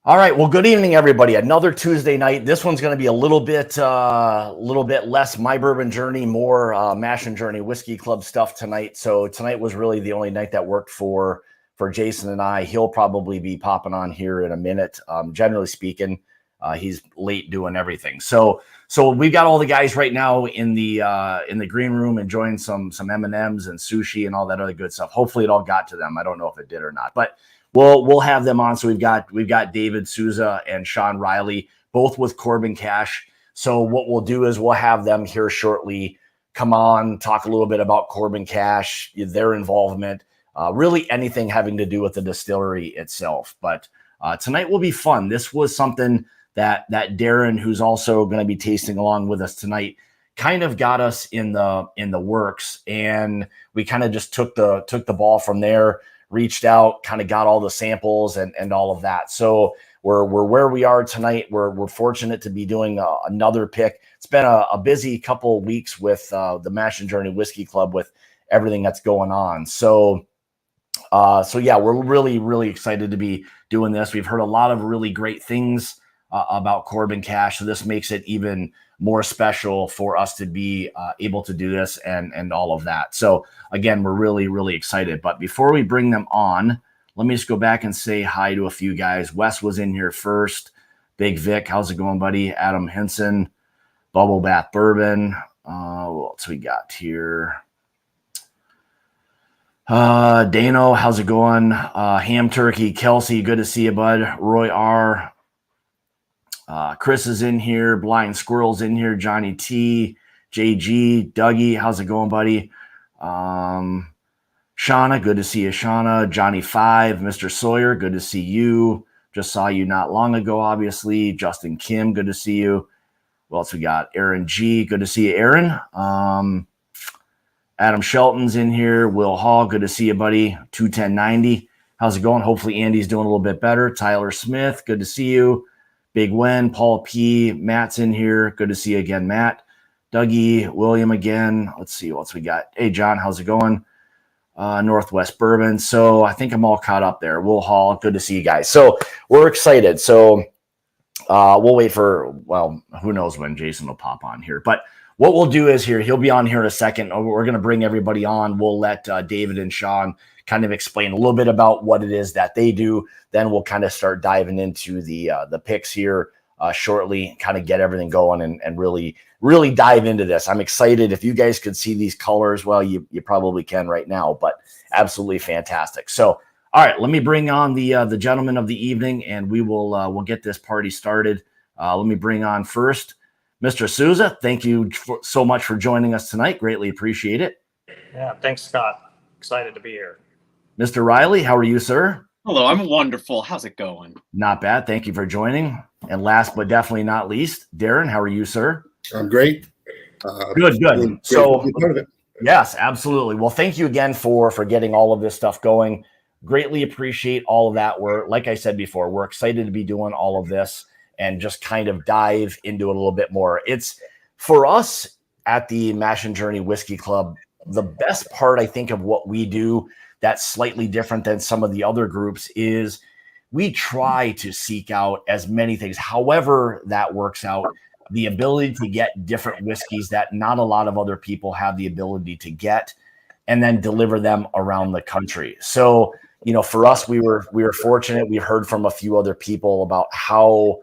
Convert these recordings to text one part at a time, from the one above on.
All right. Well, good evening, everybody. Another Tuesday night. This one's going to be a little bit less My Bourbon Journey, more Mash and Journey Whiskey Club stuff tonight. So tonight was really the only night that worked for Jason and I. He'll probably be popping on here in a minute. Generally speaking, he's late doing everything. So we've got all the guys right now in the green room enjoying some M&Ms and sushi and all that other good stuff. Hopefully, it all got to them. I don't know if it did or not, but. We'll have them on. So we've got David Souza and Sean Riley, both with Corbin Cash. So what we'll do is we'll have them here shortly come on, talk a little bit about Corbin Cash, their involvement, really anything having to do with the distillery itself. But tonight will be fun. This was something that Darren, who's also going to be tasting along with us tonight, kind of got us in the works, and we kind of just took the ball from there. Reached out, kind of got all the samples and all of that. So we're where we are tonight. We're fortunate to be doing another pick. It's been a busy couple of weeks with the Mash and Journey Whiskey Club with everything that's going on. So yeah, we're really excited to be doing this. We've heard a lot of really great things about Corbin Cash, so this makes it even more special for us to be able to do this and all of that. So again, we're really excited. But before we bring them on, let me just go back and say hi to a few guys. Wes was in here first. Big Vic, how's it going, buddy? Adam Henson, Bubble Bath Bourbon. What else we got here? Dano, how's it going? Ham Turkey, Kelsey, good to see you, bud. Roy R. Chris is in here. Blind Squirrel's in here. Johnny T, JG, Dougie, how's it going, buddy? Shauna, good to see you, Shauna. Johnny 5, Mr. Sawyer, good to see you. Just saw you not long ago, obviously. Justin Kim, good to see you. What else we got? Aaron G, good to see you, Aaron. Adam Shelton's in here. Will Hall, good to see you, buddy. 21090, how's it going? Hopefully Andy's doing a little bit better. Tyler Smith, good to see you. Big Wen, Paul P, Matt's in here. Good to see you again, Matt. Dougie, William again. Let's see what else we got. Hey, John, how's it going? Northwest Bourbon. So I think I'm all caught up there. Will Hall, good to see you guys. So we're excited. So we'll wait for, well, who knows when Jason will pop on here. But what we'll do is he'll be on here in a second. We're going to bring everybody on. We'll let David and Sean kind of explain a little bit about what it is that they do. Then we'll kind of start diving into the picks here shortly, kind of get everything going and really dive into this. I'm excited. If you guys could see these colors, well, you probably can right now, but absolutely fantastic. So, all right, let me bring on the gentleman of the evening, and we'll get this party started. Let me bring on first Mr. Souza. Thank you so much for joining us tonight. Greatly appreciate it. Yeah, thanks, Scott. Excited to be here. Mr. Riley, how are you, sir? Hello, I'm wonderful. How's it going? Not bad. Thank you for joining. And last but definitely not least, Darren, how are you, sir? I'm great. Good. Great So, to be part of it. yes, absolutely. Well, thank you again for getting all of this stuff going. Greatly appreciate all of that. Like I said before, we're excited to be doing all of this and just kind of dive into it a little bit more. It's for us at the Mash and Journey Whiskey Club, the best part, I think, of what we do that's slightly different than some of the other groups is we try to seek out as many things, however that works out, the ability to get different whiskeys that not a lot of other people have the ability to get, and then deliver them around the country. So, for us, we were fortunate. We heard from a few other people about how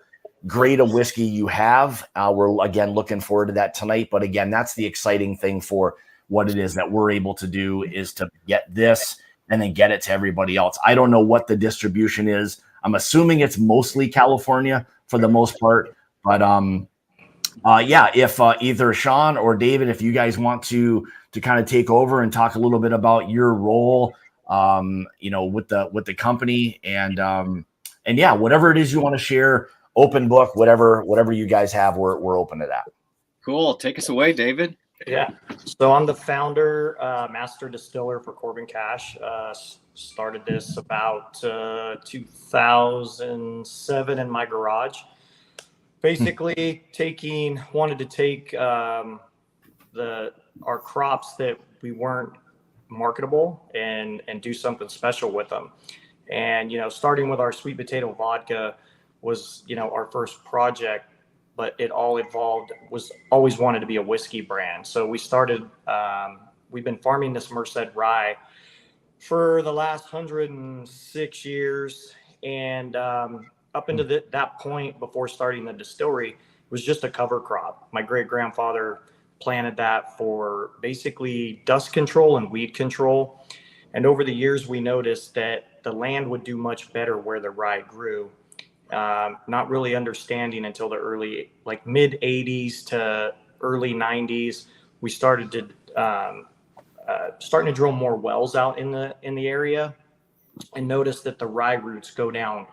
great a whiskey you have. We're, again, looking forward to that tonight. But again, that's the exciting thing for what it is that we're able to do is to get this and then get it to everybody else. I don't know what the distribution is. I'm assuming it's mostly California for the most part. But yeah, if either Sean or David, if you guys want to kind of take over and talk a little bit about your role, with the company and yeah, whatever it is you want to share, open book, whatever you guys have, we're open to that. Cool. Take us away, David. Yeah. So I'm the founder, master distiller for Corbin Cash. Started this about 2007 in my garage. Basically, wanted to take our crops that we weren't marketable and do something special with them. And starting with our sweet potato vodka, was, our first project, but it all evolved, was always wanted to be a whiskey brand. So we started, we've been farming this Merced Rye for the last 106 years. And up into that point, before starting the distillery, it was just a cover crop. My great grandfather planted that for basically dust control and weed control. And over the years, we noticed that the land would do much better where the rye grew. Not really understanding until the early, like mid 80s to early 90s, we started to starting to drill more wells out in the area, and noticed that the rye roots go down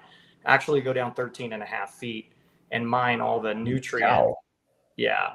13 and a half feet and mine all the nutrients. Wow. Yeah.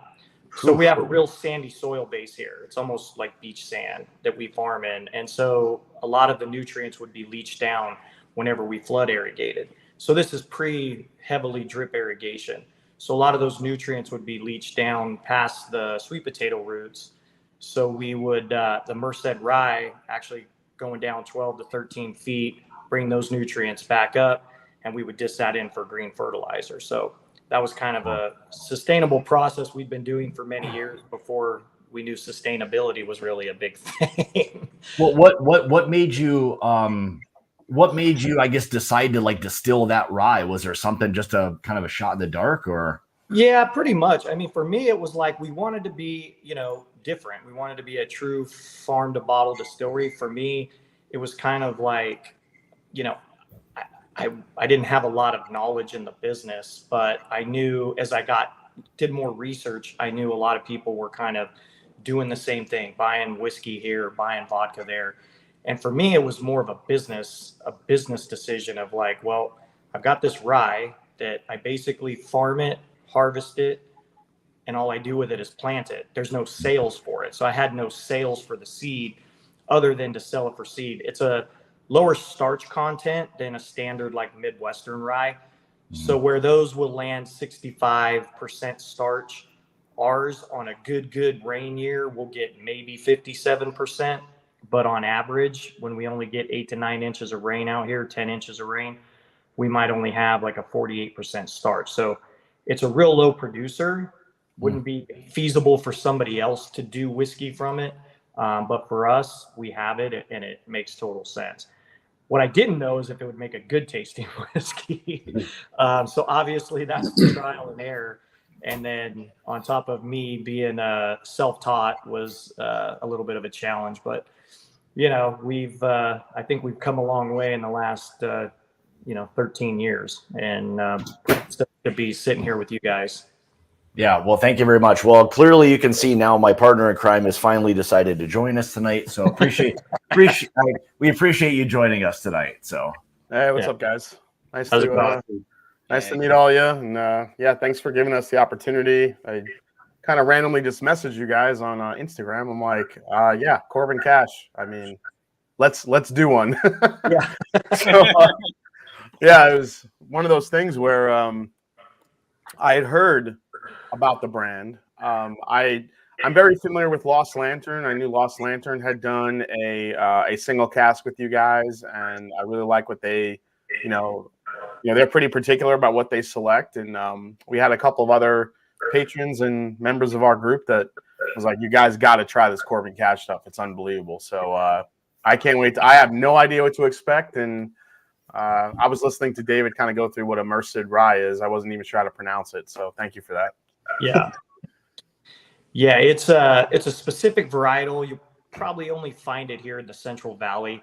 So we have a real sandy soil base here. It's almost like beach sand that we farm in. And so a lot of the nutrients would be leached down whenever we flood irrigated. So this is pre-heavily drip irrigation. So a lot of those nutrients would be leached down past the sweet potato roots. So we would, the Merced Rye actually going down 12 to 13 feet, bring those nutrients back up, and we would dish that in for green fertilizer. So that was kind of a sustainable process we've been doing for many years before we knew sustainability was really a big thing. Well, what made you I guess decide to like distill that rye? Was there something, just a kind of a shot in the dark, or? Yeah, pretty much. I mean, for me, it was like we wanted to be, different. We wanted to be a true farm to bottle distillery. For me, it was kind of like, I didn't have a lot of knowledge in the business, but I knew as I did more research, I knew a lot of people were kind of doing the same thing, buying whiskey here, buying vodka there. And for me, it was more of a business decision of like, well, I've got this rye that I basically farm it, harvest it, and all I do with it is plant it. There's no sales for it. So I had no sales for the seed other than to sell it for seed. It's a lower starch content than a standard like Midwestern rye. So where those will land 65% starch, ours on a good rain year will get maybe 57%. But on average, when we only get 8 to 9 inches of rain out here, 10 inches of rain, we might only have like a 48% starch. So it's a real low producer. Wouldn't be feasible for somebody else to do whiskey from it. But for us, we have it and it makes total sense. What I didn't know is if it would make a good tasting whiskey. So obviously that's the trial and error. And then on top of me being self-taught was a little bit of a challenge. But, I think we've come a long way in the last, 13 years. And to be sitting here with you guys. Yeah, well, thank you very much. Well, clearly you can see now my partner in crime has finally decided to join us tonight. So we appreciate you joining us tonight. So, hey, what's up, guys? Nice How's to meet all you. And thanks for giving us the opportunity. I kind of randomly just messaged you guys on Instagram. I'm like, Corbin Cash. I mean, let's do one. Yeah. So, it was one of those things where I had heard about the brand. I'm very familiar with Lost Lantern. I knew Lost Lantern had done a single cask with you guys, and I really like what they, they're pretty particular about what they select. And we had a couple of other patrons and members of our group that was like, "You guys got to try this Corbin Cash stuff. It's unbelievable." So I can't wait. I have no idea what to expect, and I was listening to David kind of go through what a Merced Rye is. I wasn't even sure how to pronounce it, so thank you for that. Yeah, it's a specific varietal. You probably only find it here in the Central Valley.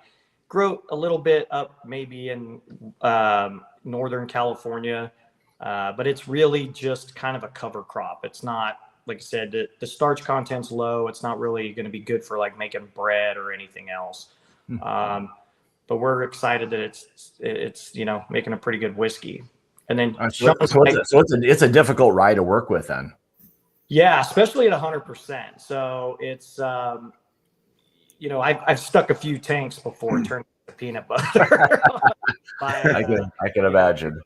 Grow a little bit up maybe in Northern California, but it's really just kind of a cover crop. It's not, like I said, the starch content's low. It's not really going to be good for like making bread or anything else. But we're excited that it's making a pretty good whiskey. And then it's a difficult rye to work with then. Yeah, especially at 100%. So it's I've stuck a few tanks before turning into peanut butter. I can imagine.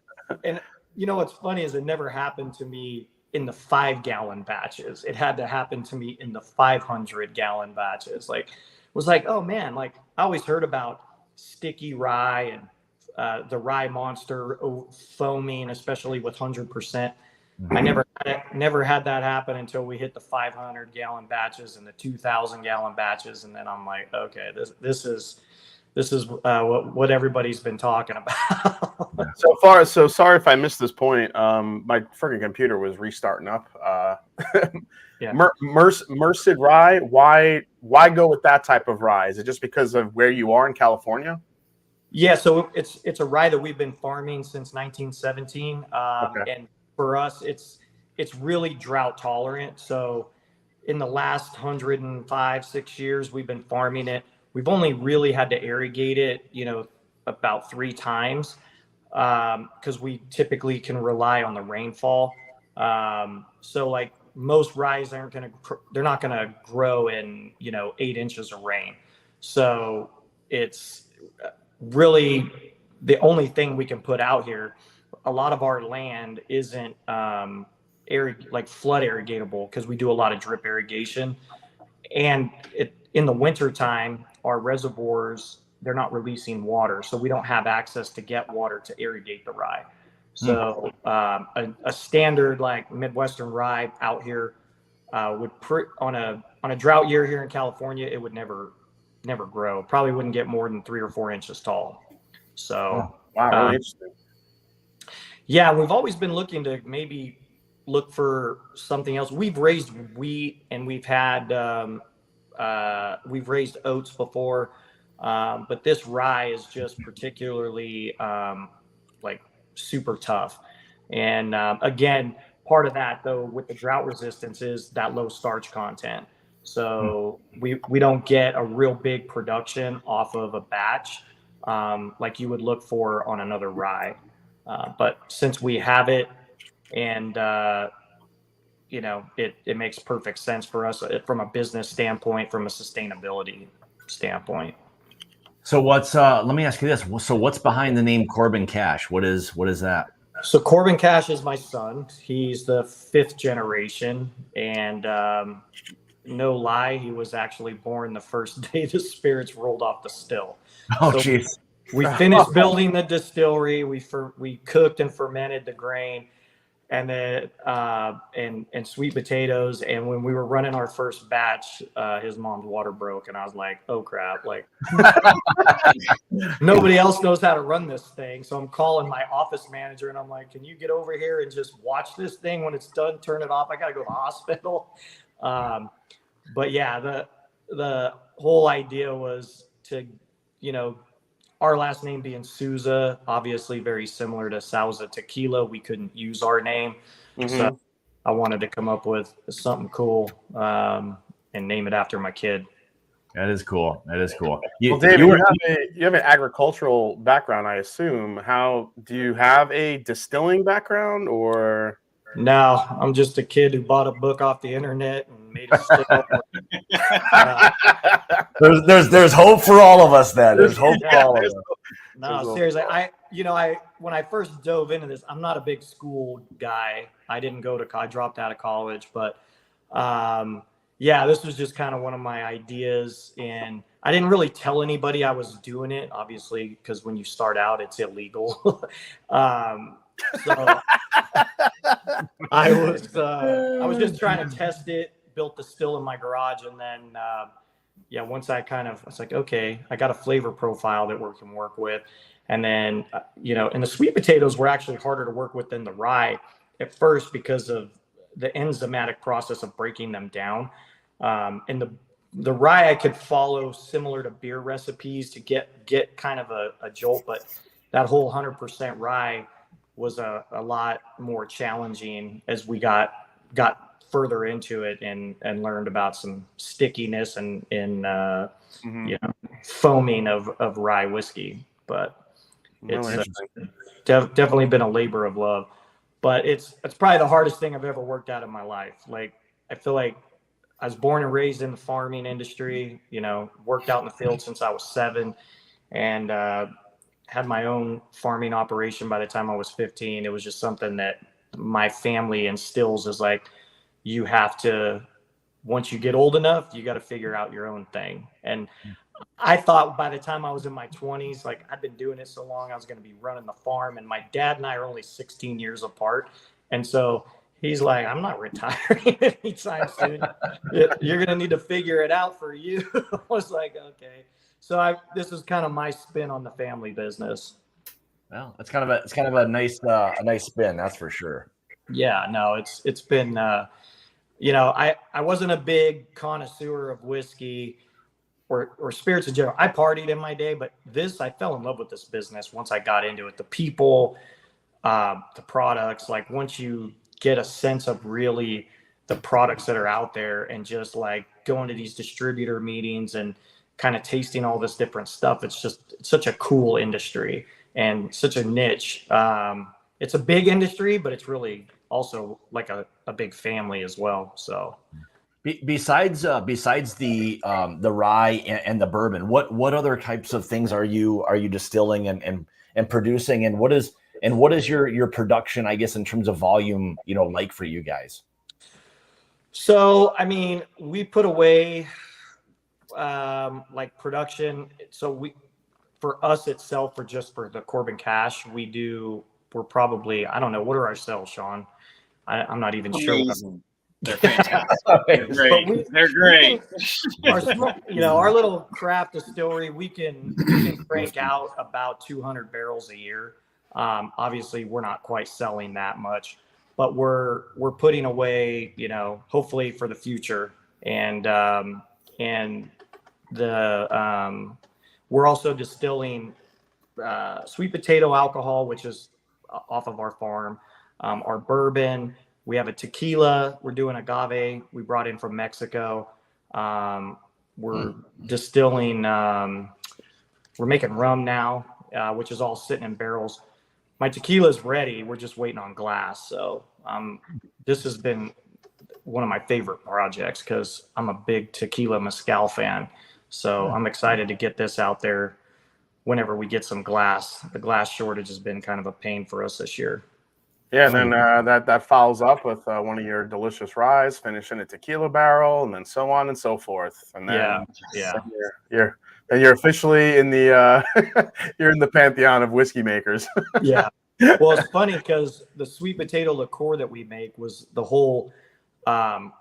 And what's funny is it never happened to me in the 5-gallon batches. It had to happen to me in the 500-gallon batches. Like, it was like, oh man, like I always heard about sticky rye and the rye monster foaming, especially with 100%. Mhm. I never had that happen until we hit the 500-gallon batches and the 2,000-gallon batches, and then I'm like, okay, this is what everybody's been talking about. So sorry if I missed this point. My freaking computer was restarting up. Yeah. Merced Rye. Why go with that type of rye? Is it just because of where you are in California? Yeah, so it's a rye that we've been farming since 1917, Okay. and for us, it's really drought tolerant. So in the last 105-6 years, we've been farming it. We've only really had to irrigate it, about 3 times, because we typically can rely on the rainfall. So like most ryes they're not gonna grow in 8 inches of rain. So it's really the only thing we can put out here. A lot of our land isn't like flood irrigatable because we do a lot of drip irrigation, and in the winter time our reservoirs, they're not releasing water, so we don't have access to get water to irrigate the rye. So a standard like Midwestern rye out here would on a drought year here in California, it would never grow. Probably wouldn't get more than 3 or 4 inches tall. So Wow, really interesting. yeah, we've always been looking to maybe look for something else. We've raised wheat and we've raised oats before, but this rye is just particularly like super tough. And again, part of that though with the drought resistance is that low starch content. So we don't get a real big production off of a batch like you would look for on another rye. But since we have it, and it makes perfect sense for us from a business standpoint, from a sustainability standpoint. So let me ask you this. So what's behind the name Corbin Cash? What is that? So Corbin Cash is my son. He's the 5th generation, and no lie, he was actually born the first day the spirits rolled off the still. Oh, so jeez. We finished building the distillery. We cooked and fermented the grain, and then and sweet potatoes. And when we were running our first batch, his mom's water broke, and I was like, "Oh crap!" Like nobody else knows how to run this thing. So I'm calling my office manager, and I'm like, "Can you get over here and just watch this thing? When it's done, turn it off. I got to go to the hospital." But yeah, the whole idea was to, our last name being Souza, obviously very similar to Souza tequila. We couldn't use our name. So I wanted to come up with something cool and name it after my kid. That is cool. Well, David, you have an agricultural background, I assume. How do you have a distilling background or? No, I'm just a kid who bought a book off the internet and made a still. There's hope for all of us then. There's hope for all of us. No, seriously, when I first dove into this, I'm not a big school guy. I didn't go to I dropped out of college, but this was just kind of one of my ideas, and I didn't really tell anybody I was doing it, obviously, because when you start out, it's illegal. So I was just trying to test it, built the still in my garage, and then once I was like, okay, I got a flavor profile that we can work with. And then and the sweet potatoes were actually harder to work with than the rye at first because of the enzymatic process of breaking them down. And the rye I could follow similar to beer recipes to get kind of a jolt, but that whole 100% rye was a lot more challenging as we got further into it and learned about some stickiness and foaming of rye whiskey. But it's definitely been a labor of love. But it's probably the hardest thing I've ever worked out in my life. Like, I feel like I was born and raised in the farming industry, worked out in the field since I was 7, and had my own farming operation by the time I was 15. It was just something that my family instills as like, you have to, once you get old enough, you got to figure out your own thing. And I thought by the time I was in my 20s, like I'd been doing it so long, I was going to be running the farm. And my dad and I are only 16 years apart. And so he's like, I'm not retiring anytime soon. You're going to need to figure it out for you. I was like, okay. So this is kind of my spin on the family business. Well, it's kind of a nice spin, that's for sure. Yeah, no, it's been, I wasn't a big connoisseur of whiskey or spirits in general. I partied in my day, but I fell in love with this business once I got into it. The people, the products, like once you get a sense of really the products that are out there and just like going to these distributor meetings and kind of tasting all this different stuff, it's such a cool industry and such a niche. It's a big industry, but it's really also like a big family as well. So besides the rye and the bourbon, what other types of things are you distilling and producing, and what is your production, I guess, in terms of volume, like for you guys? So I mean, we put away like production. So for us itself, for the Corbin Cash, we're probably, I don't know, what are our sales, Sean? I'm not even Amazing. sure. They're fantastic. They're great. They're great. Our little craft distillery, we can crank out about 200 barrels a year. Obviously, we're not quite selling that much, but we're putting away, hopefully for the future. And we're also distilling sweet potato alcohol, which is off of our farm. Our bourbon. We have a tequila. We're doing agave. We brought in from Mexico. We're distilling. We're making rum now, which is all sitting in barrels. My tequila is ready. We're just waiting on glass. So this has been one of my favorite projects because I'm a big tequila mezcal fan. So I'm excited to get this out there whenever we get some glass. The glass shortage has been kind of a pain for us this year. Yeah, and then that follows up with one of your delicious ryes, finishing a tequila barrel, and then so on and so forth. And then you're officially in the you're in the pantheon of whiskey makers. Yeah. Well, it's funny because the sweet potato liqueur that we make was the whole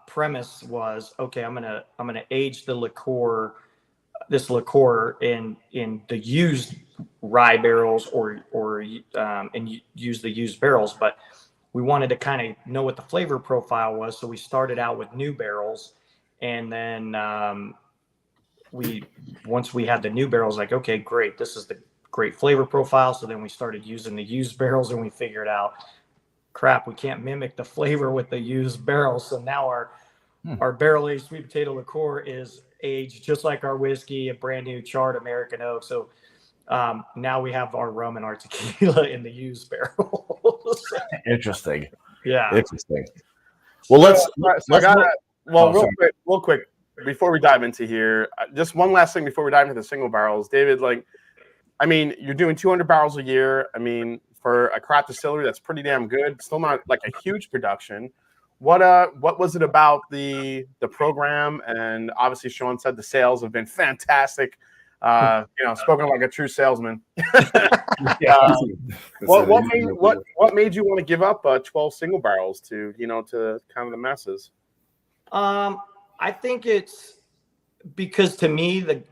premise was, okay, I'm gonna age the liqueur in the used rye barrels and use the used barrels, but we wanted to kind of know what the flavor profile was, so we started out with new barrels, and then once we had the new barrels, like, okay, great, this is the great flavor profile. So then we started using the used barrels, and we figured out, crap, we can't mimic the flavor with the used barrels. So now our barrel aged sweet potato liqueur is aged just like our whiskey, a brand new charred American oak. So now we have our rum and our tequila in the used barrels. Interesting. Yeah. Interesting. Well, real quick, before we dive into here, just one last thing before we dive into the single barrels, David. Like, I mean, you're doing 200 barrels a year. I mean, for a craft distillery, that's pretty damn good. Still not like a huge production. What was it about the program? And obviously, Sean said the sales have been fantastic. Spoken like a true salesman. What made you want to give up 12 single barrels to kind of the masses? I think it's because, to me, the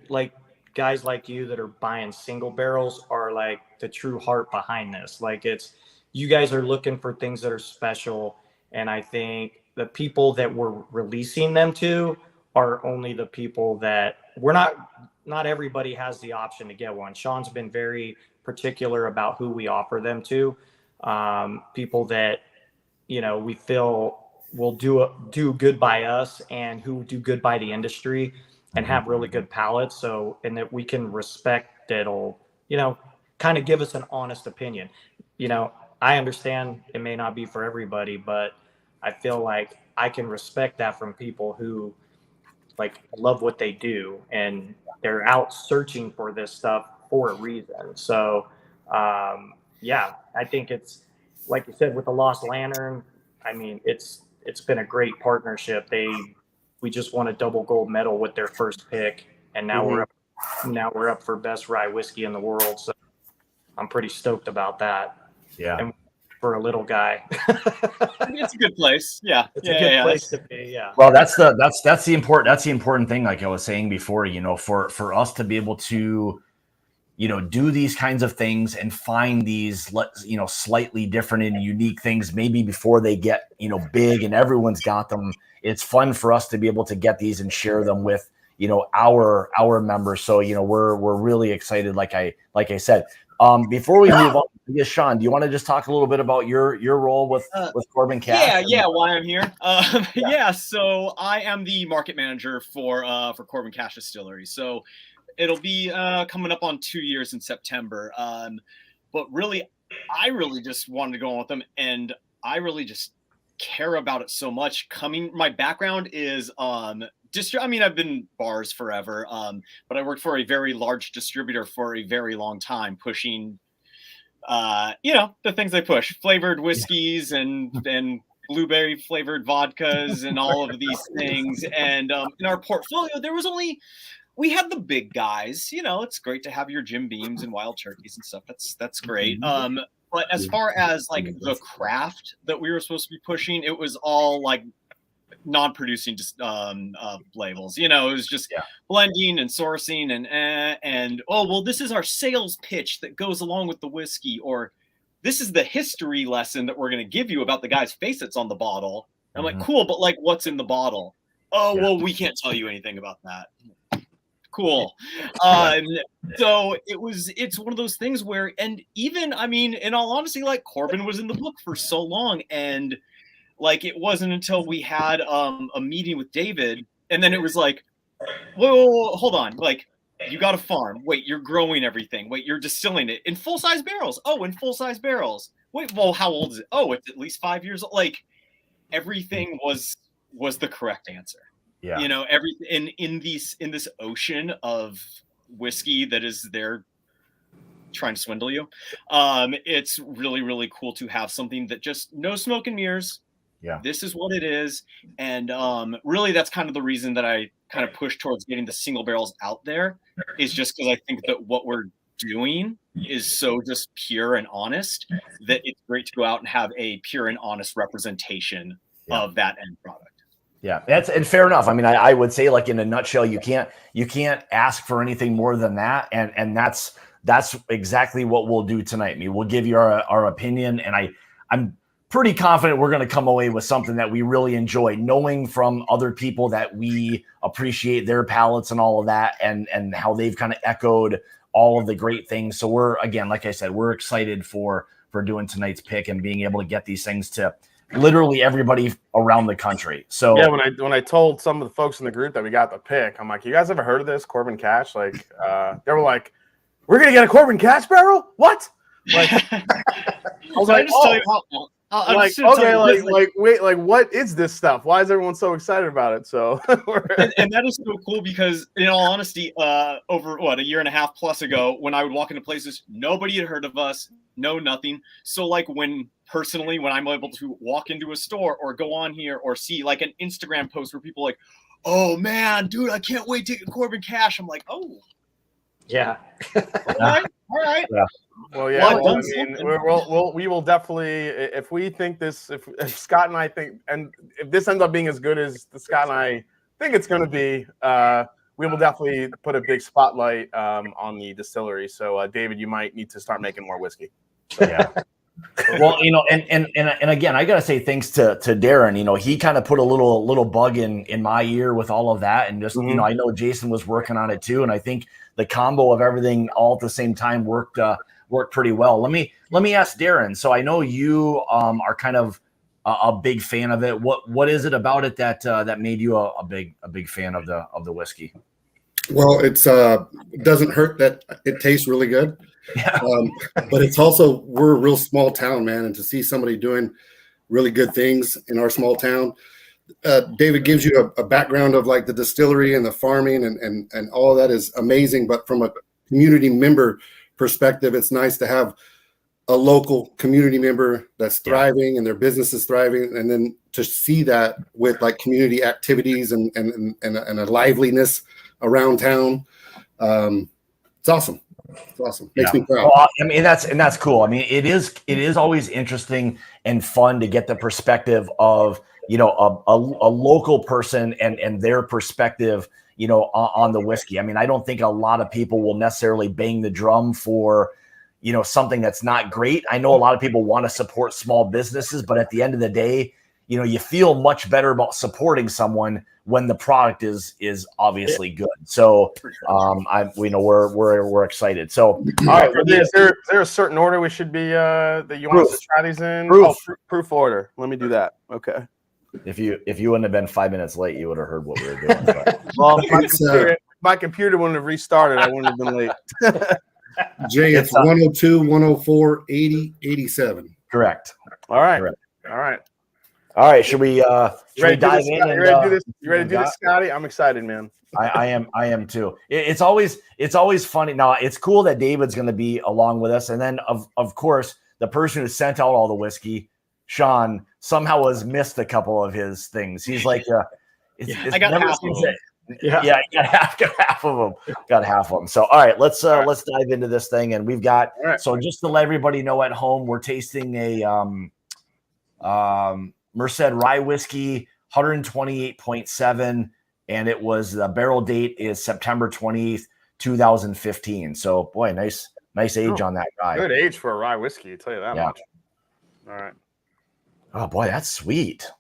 guys like you that are buying single barrels are like the true heart behind this. Like, it's, you guys are looking for things that are special. And I think the people that we're releasing them to are only the people that not everybody has the option to get one. Sean's been very particular about who we offer them to. People that, we feel will do good by us and who do good by the industry and have really good palates. So, and that we can respect that'll, kind of give us an honest opinion. I understand it may not be for everybody, but I feel like I can respect that from people who love what they do and they're out searching for this stuff for a reason. So, I think it's, like you said, with the Lost Lantern, I mean, it's been a great partnership. We just won a double gold medal with their first pick, and now we're up now we're up for best rye whiskey in the world. So I'm pretty stoked about that. Yeah. And for a little guy, It's a good place. Yeah. it's a good place to be. Yeah. Well, that's the important thing. Like I was saying before, for us to be able to, do these kinds of things and find these, slightly different and unique things, maybe before they get, big and everyone's got them. It's fun for us to be able to get these and share them with, our members. So, we're really excited. Like I said, before we move on, I guess, Sean, do you want to just talk a little bit about your role with Corbin Cash? Yeah. Why I'm here. So I am the market manager for Corbin Cash Distillery. So it'll be coming up on 2 years in September. But really, I really just wanted to go on with them, and I really just care about it so much. My background is I've been bars forever, but I worked for a very large distributor for a very long time, pushing the things they push, flavored whiskeys and blueberry flavored vodkas and all of these things. And in our portfolio, we had the big guys. It's great to have your Jim Beams and Wild Turkeys and stuff. That's great. But as far as like the craft that we were supposed to be pushing, it was all like non-producing just labels. It was just blending and sourcing and this is our sales pitch that goes along with the whiskey, or this is the history lesson that we're going to give you about the guy's face that's on the bottle. I'm like, cool, but like, what's in the bottle? Well, we can't tell you anything about that. Cool. So it's one of those things where, and even, in all honesty, like Corbin was in the book for so long, and like, it wasn't until we had a meeting with David, and then it was like, whoa, hold on. Like, you got a farm. Wait, you're growing everything. Wait, you're distilling it in full-size barrels. Oh, in full-size barrels. Wait, well, how old is it? Oh, it's at least 5 years old. Like, everything was the correct answer. Yeah. Everything in this ocean of whiskey that is there trying to swindle you. It's really, really cool to have something that just no smoke and mirrors. Yeah. This is what it is. And really, that's kind of the reason that I kind of push towards getting the single barrels out there, is just because I think that what we're doing is so just pure and honest that it's great to go out and have a pure and honest representation of that end product. Yeah, and fair enough. I would say, like, in a nutshell, you can't ask for anything more than that. And that's exactly what we'll do tonight. We'll give you our opinion, and I'm pretty confident we're going to come away with something that we really enjoy, knowing from other people that we appreciate their palates and all of that, and how they've kind of echoed all of the great things. So we're, again, like I said, we're excited for doing tonight's pick and being able to get these things to literally everybody around the country. So yeah, when I told some of the folks in the group that we got the pick, I'm like, you guys ever heard of this Corbin Cash? Like, they were like, we're going to get a Corbin Cash barrel? What? Like, I was like, tell you how, wait, what is this stuff? Why is everyone so excited about it? So, and that is so cool, because in all honesty, over a year and a half plus ago, when I would walk into places, nobody had heard of us, nothing. So like, when I'm able to walk into a store or go on here or see like an Instagram post where people are like, oh man, dude, I can't wait to get Corbin Cash. I'm like, oh yeah. All right. Yeah. Well, yeah. We will definitely, if we think this, if Scott and I think, and if this ends up being as good as the Scott and I think it's going to be, we will definitely put a big spotlight on the distillery. So, David, you might need to start making more whiskey. So, yeah. Well, and again, I gotta say thanks to Darren. He kind of put a little bug in my ear with all of that, and just I know Jason was working on it too, and I think the combo of everything all at the same time worked pretty well. Let me ask Darren. So I know you are kind of a big fan of it. What is it about it that made you a big fan of the whiskey? Well, it doesn't hurt that it tastes really good. Yeah. But it's also, we're a real small town, man, and to see somebody doing really good things in our small town. David gives you a background of like the distillery and the farming and all of that is amazing. But from a community member perspective, it's nice to have a local community member that's thriving and their business is thriving, and then to see that with like community activities and a liveliness around town. It's awesome. It's awesome. Makes me proud. Well, I mean, that's cool. I mean, it is always interesting and fun to get the perspective of, you know, a local person and their perspective, you know, on the whiskey. I mean, I don't think a lot of people will necessarily bang the drum for, you know, something that's not great. I know a lot of people want to support small businesses, but at the end of the day, you know, you feel much better about supporting someone when the product is obviously good. So, we're excited. So, all right, is there a certain order we should be that you want us to try these in? Proof. Oh, proof order. Let me do that. Okay. If you wouldn't have been 5 minutes late, you would have heard what we were doing. But. Well, my computer wouldn't have restarted. I wouldn't have been late. Jay, it's 102, 104, 80, 87. Correct. All right. Correct. All right. All right. Should we dive in? You ready to do this? You ready to do this, Scotty? I'm excited, man. I am too. It's always funny. Now it's cool that David's going to be along with us, and then of course the person who sent out all the whiskey, Sean, somehow has missed a couple of his things. He's like, I got half of them. Yeah, got half of them. Got half of them. So all right, let's dive into this thing, and we've got. Right. So just to let everybody know at home, we're tasting a Merced Rye Whiskey, 128.7, and it was the barrel date is September 20th, 2015. So boy, nice age on that guy. Good age for a rye whiskey, I'll tell you that much. All right. Oh boy, that's sweet.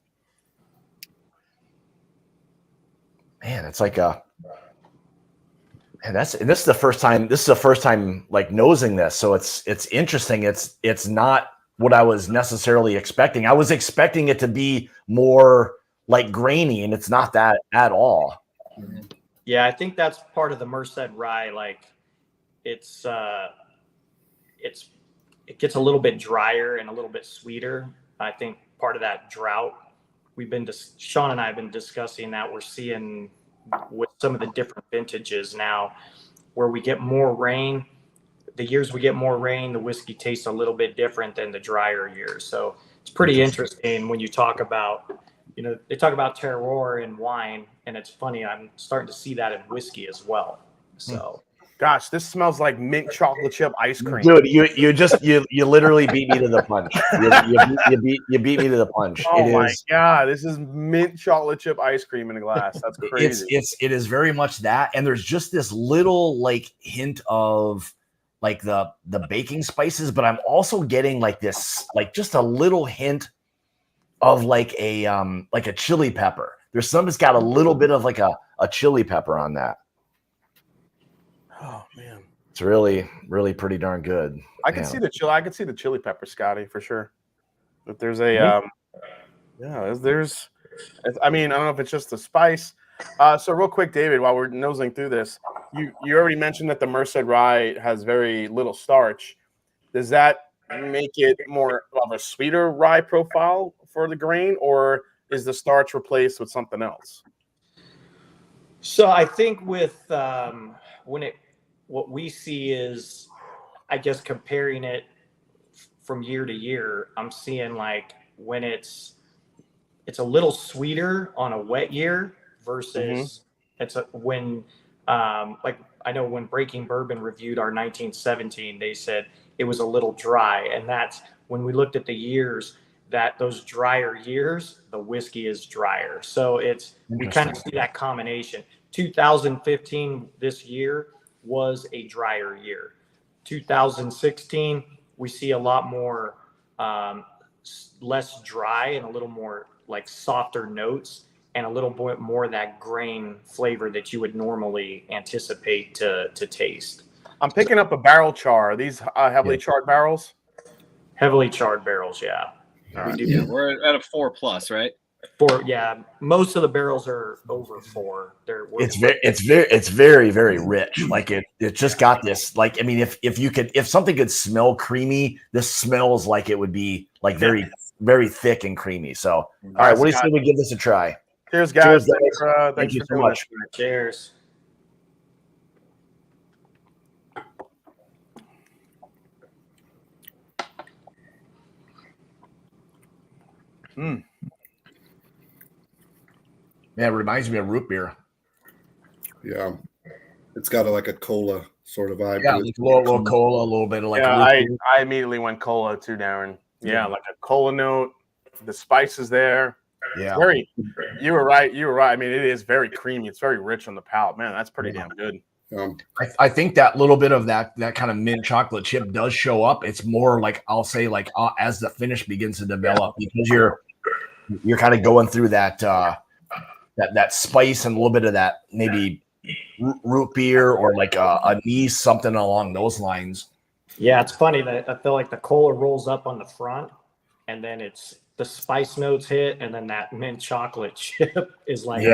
Man, it's like this is the first time like nosing this. So it's interesting. It's not what I was necessarily expecting. I was expecting it to be more like grainy, and it's not that at all. Yeah, I think that's part of the Merced Rye. Like it gets a little bit drier and a little bit sweeter. I think part of that drought Sean and I have been discussing that we're seeing with some of the different vintages now where we get more rain. The years we get more rain, the whiskey tastes a little bit different than the drier years. So it's pretty interesting when you talk about, you know, they talk about terroir in wine, and it's funny, I'm starting to see that in whiskey as well. So gosh, this smells like mint chocolate chip ice cream. Dude, you literally beat me to the punch. You beat me to the punch. Oh my God, this is mint chocolate chip ice cream in a glass. That's crazy. It is very much that, and there's just this little like hint of like the baking spices, but I'm also getting like this, like just a little hint of like a chili pepper. There's some that's got a little bit of like a chili pepper on that. Oh man, it's really, really pretty darn good. I can see the chili. I can see the chili pepper, Scotty, for sure. But there's a there's. I mean, I don't know if it's just the spice. So real quick, David, while we're nosing through this, you already mentioned that the Merced Rye has very little starch. Does that make it more of a sweeter rye profile for the grain, or is the starch replaced with something else? So I think with what we see is, I guess, comparing it from year to year, I'm seeing like when it's a little sweeter on a wet year versus when like I know when Breaking Bourbon reviewed our 1917, they said it was a little dry, and that's when we looked at the years that those drier years, the whiskey is drier. So we kind of see that combination. 2015 this year was a drier year. 2016, we see a lot more less dry and a little more like softer notes and a little bit more of that grain flavor that you would normally anticipate to taste. I'm picking up a barrel char. Are these heavily charred barrels? Heavily charred barrels, yeah. We're at a 4+, right? 4, yeah. Most of the barrels are over 4. It's very, very rich. Like it just got this. Like, I mean, if something could smell creamy, this smells like it would be like very, very thick and creamy. So, all right, what do you say we give this a try? Cheers, guys. Thank you so much. Cheers. Man, it reminds me of root beer. Yeah. It's got like a cola sort of vibe. Yeah, to it. like a little cola, a little bit of like. Yeah, root beer. I immediately went cola too, Darren. Yeah, like a cola note. The spice is there. Yeah, You were right. I mean, it is very creamy. It's very rich on the palate. Man, that's pretty damn good. I think that little bit of that kind of mint chocolate chip does show up. It's more like, I'll say, like as the finish begins to develop, because you're kind of going through that that spice and a little bit of that maybe root beer or like anise, something along those lines. Yeah, it's funny that I feel like the cola rolls up on the front, and then it's the spice notes hit, and then that mint chocolate chip is like,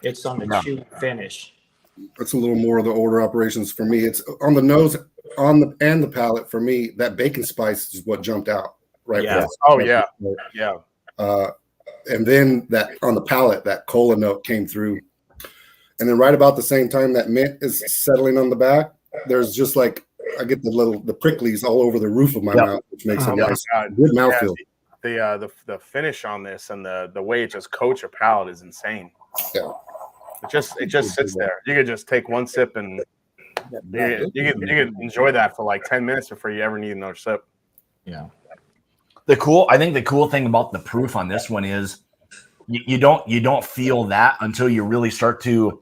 it's on the chew finish. It's a little more of the order operations for me. It's on the nose, and the palate for me. That bacon spice is what jumped out, right? Yeah. Oh yeah, yeah. And then that on the palate, that cola note came through, and then right about the same time that mint is settling on the back, there's just like I get the pricklies all over the roof of my mouth, which makes it nice, good mouthfeel. The finish on this and the way it just coats your palate is insane. Yeah. It just sits there. You could just take one sip and you could enjoy that for like 10 minutes before you ever need another sip. Yeah. I think the cool thing about the proof on this one is you don't feel that until you really start to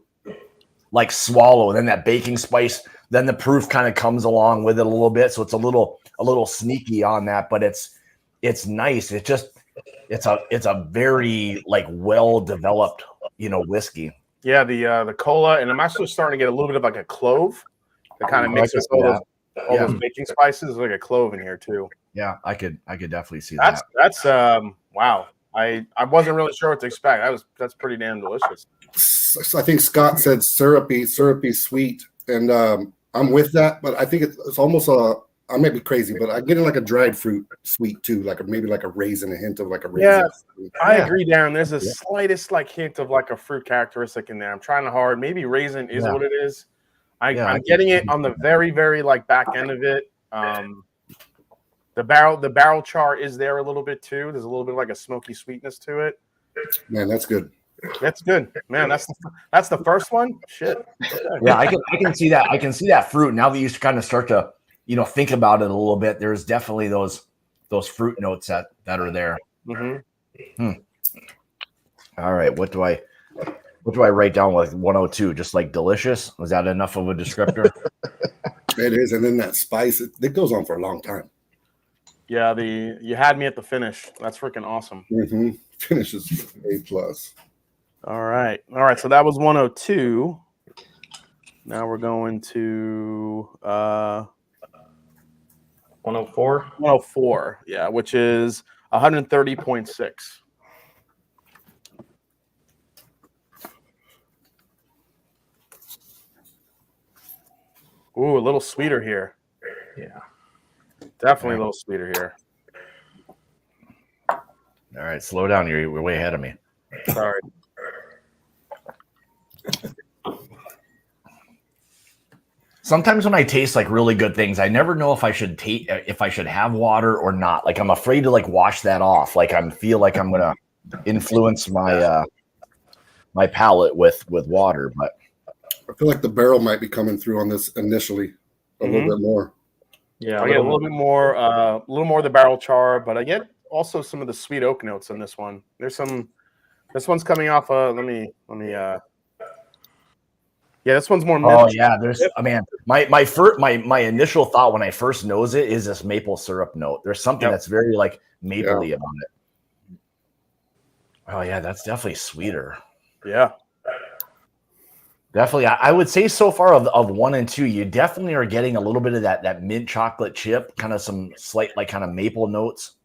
like swallow. And then that baking spice, then the proof kind of comes along with it a little bit. So it's a little sneaky on that, but it's nice. It's a very like well developed, whiskey. Yeah, the cola, and I'm actually starting to get a little bit of like a clove that kind of mixes all those baking spices. There's like a clove in here too. Yeah, I could definitely see that. That's wow. I wasn't really sure what to expect. That's pretty damn delicious. So I think Scott said syrupy sweet, and I'm with that, but I think it's almost I may be crazy, but I'm getting like a dried fruit sweet too, like maybe like a raisin, a hint of like a raisin. Yeah, I agree, Darren. There's a slightest like hint of like a fruit characteristic in there. I'm trying hard. Maybe raisin is what it is. I'm getting it on the very, very like back end of it. The barrel char is there a little bit too. There's a little bit of like a smoky sweetness to it. Man, that's good. That's good, man. That's the first one. Shit. Yeah, I can see that. I can see that fruit now that you kind of start to think about it a little bit. There's definitely those fruit notes that are there. Mm-hmm. All right, what do I write down with 102? Just like delicious. Was that enough of a descriptor? It is, and then that spice it goes on for a long time. Yeah, you had me at the finish. That's freaking awesome. Mm-hmm. Finish is A+. All right. So that was 102. Now we're going to 104. 104. Yeah, which is 130.6. Ooh, a little sweeter here. Yeah. Definitely a little sweeter here. All right, slow down. You're way ahead of me. Sorry. Sometimes when I taste like really good things, I never know if I should have water or not. Like I'm afraid to like wash that off. Like I feel like I'm gonna influence my my palate with water. But I feel like the barrel might be coming through on this initially a little bit more. Yeah, I get a little bit more, of the barrel char, but I get also some of the sweet oak notes in this one. This one's coming off. Let me. Yeah, this one's more. Oh yeah, my initial thought when I first nose it is this maple syrup note. There's something that's very like mapley about it. Oh yeah, that's definitely sweeter. Yeah. Definitely, I would say so far of 1 and 2, you definitely are getting a little bit of that mint chocolate chip, kind of some slight like kind of maple notes.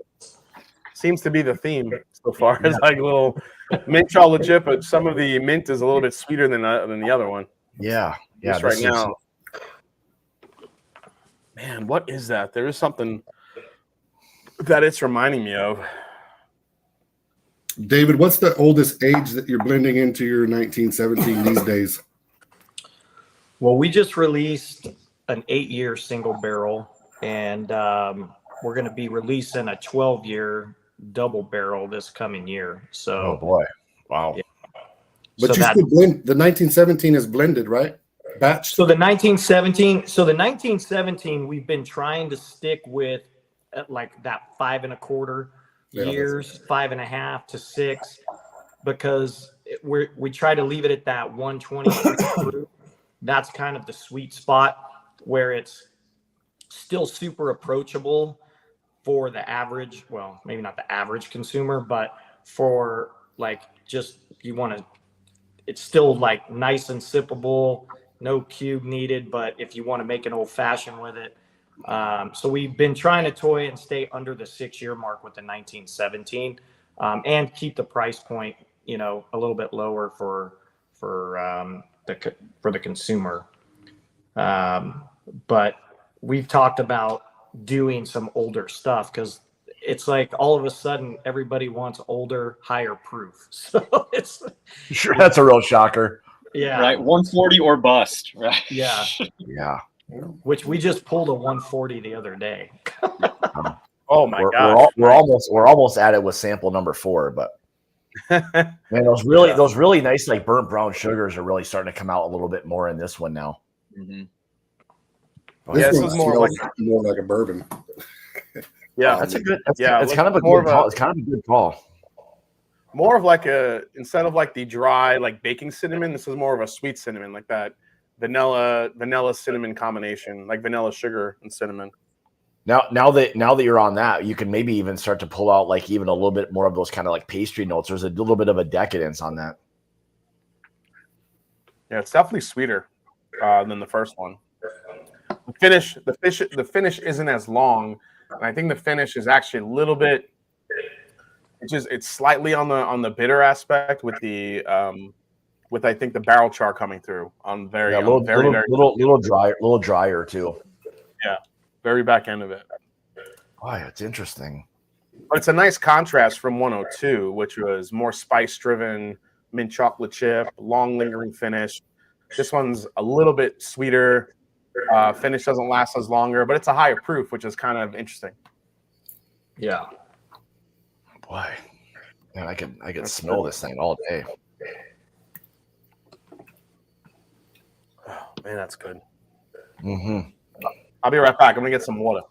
Seems to be the theme so far. It's like a little mint chocolate chip, but some of the mint is a little bit sweeter than the other one. Yeah. Just right now. Man, what is that? There is something that it's reminding me of. David, what's the oldest age that you're blending into your 1917 these days? Well, we just released an 8-year single barrel, and we're going to be releasing a 12-year double barrel this coming year. So, oh boy, wow! Yeah. But so you still blend. The 1917 is blended, right? batch? So the 1917, we've been trying to stick with like that 5 1/4 years, 5.5 to 6, because we try to leave it at that 120 proof. That's kind of the sweet spot where it's still super approachable for the average, well, maybe not the average consumer, but for like just you want to, it's still like nice and sippable, no cube needed, but if you want to make an old fashioned with it. So we've been trying to toy and stay under the 6-year mark with the 1917, and keep the price point, you know, a little bit lower for the consumer. But we've talked about doing some older stuff because it's like all of a sudden everybody wants older, higher proof. So it's Sure, that's a real shocker. yeah, Right, 140 or bust. Right. yeah. Yeah. Which we just pulled a 140 the other day. Oh my We're, god, we're almost at it with sample number 4, but man, those really nice like burnt brown sugars are really starting to come out a little bit more in this one now. Mm-hmm. This this one is more smells more like a bourbon. yeah, That's a good. Yeah, it's kind of a more good of a- call. It's kind of a good call. more of like instead of like the dry like baking cinnamon, this is more of a sweet cinnamon, like that vanilla cinnamon combination, like vanilla sugar and cinnamon. Now that you're on that, you can maybe even start to pull out like even a little bit more of those kind of like pastry notes. There's a little bit of a decadence on that. Yeah, it's definitely sweeter than the first one. The finish isn't as long, and I think the finish is actually a little bit. It's slightly on the bitter aspect with the with I think the barrel char coming through on very little drier too. very back end of it. Oh, it's interesting. But it's a nice contrast from 102, which was more spice driven, mint chocolate chip, long lingering finish. This one's a little bit sweeter. Finish doesn't last as longer, but it's a higher proof, which is kind of interesting. Yeah. Boy, man, I could smell this thing all day. Oh, man, that's good. Mm-hmm. I'll be right back. I'm gonna get some water.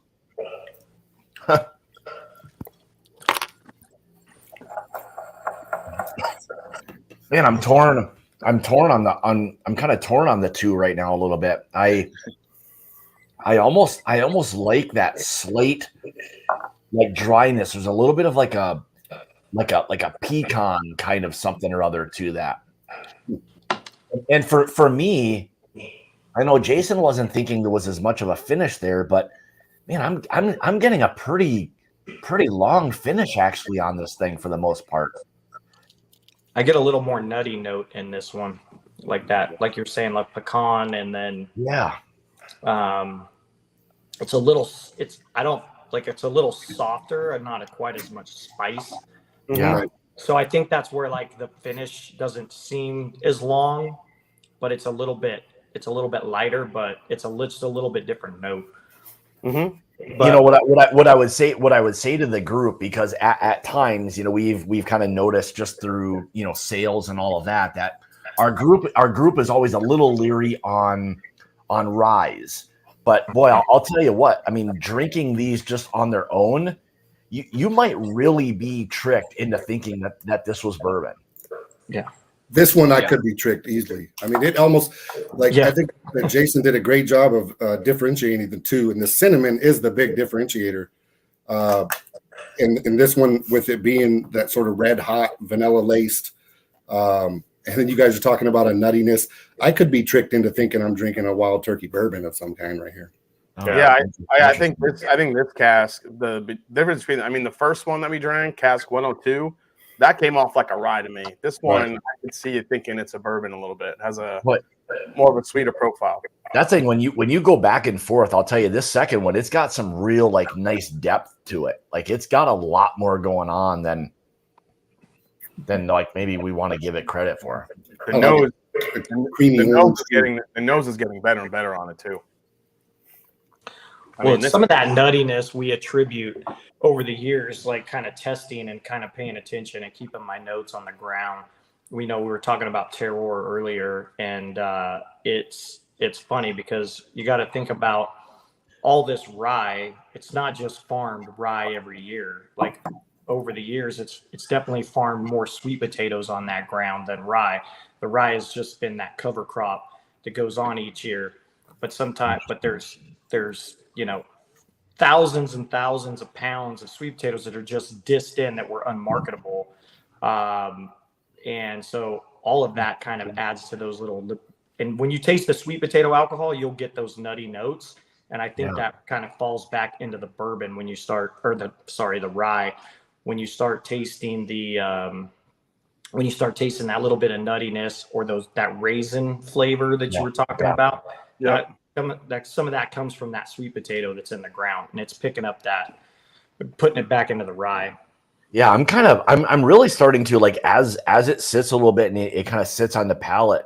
Man, I'm torn. I'm kind of torn on the two right now a little bit. I almost like that slate like dryness. There's a little bit of like a pecan kind of something or other to that. And for me, I know Jason wasn't thinking there was as much of a finish there, but man, I'm getting a pretty long finish actually on this thing for the most part. I get a little more nutty note in this one, like that, like you're saying, like pecan, and then Yeah. it's a little softer and not quite as much spice. Yeah. So I think that's where like the finish doesn't seem as long, but it's a little bit lighter, but it's just a little bit different note. Mm-hmm. But, you know what I would say to the group, because at times, you know, we've kind of noticed just through, you know, sales and all of that our group is always a little leery on ryes. But boy, I'll tell you what, I mean, drinking these just on their own, you might really be tricked into thinking that this was bourbon. Yeah. This one I could be tricked easily. I mean, it almost like I think that Jason did a great job of differentiating the two, and the cinnamon is the big differentiator. In this one, with it being that sort of red hot vanilla laced, and then you guys are talking about a nuttiness. I could be tricked into thinking I'm drinking a wild turkey bourbon of some kind right here. I think this cask, the difference between, I mean, the first one that we drank, cask 102. That came off like a rye to me. This one, I can see you thinking it's a bourbon a little bit. It has more of a sweeter profile. That thing, when you go back and forth, I'll tell you, this second one, it's got some real like nice depth to it. Like it's got a lot more going on than like maybe we want to give it credit for. The nose, creamy. the nose is getting better and better on it too. Some of that nuttiness we attribute over the years, like kind of testing and kind of paying attention and keeping my notes on the ground. We know we were talking about terroir earlier, and it's it's funny because you got to think about all this rye. It's not just farmed rye every year. Like over the years, it's definitely farmed more sweet potatoes on that ground than rye. The rye has just been that cover crop that goes on each year. But there's thousands and thousands of pounds of sweet potatoes that are just dissed in that were unmarketable. And so all of that kind of adds to those and when you taste the sweet potato alcohol, you'll get those nutty notes. And I think that kind of falls back into the bourbon when you start, the rye, when you start tasting that little bit of nuttiness or that raisin flavor that you were talking about. Yeah. Some of that comes from that sweet potato that's in the ground, and it's picking up putting it back into the rye. Yeah, I'm really starting to like as it sits a little bit and it kind of sits on the palate.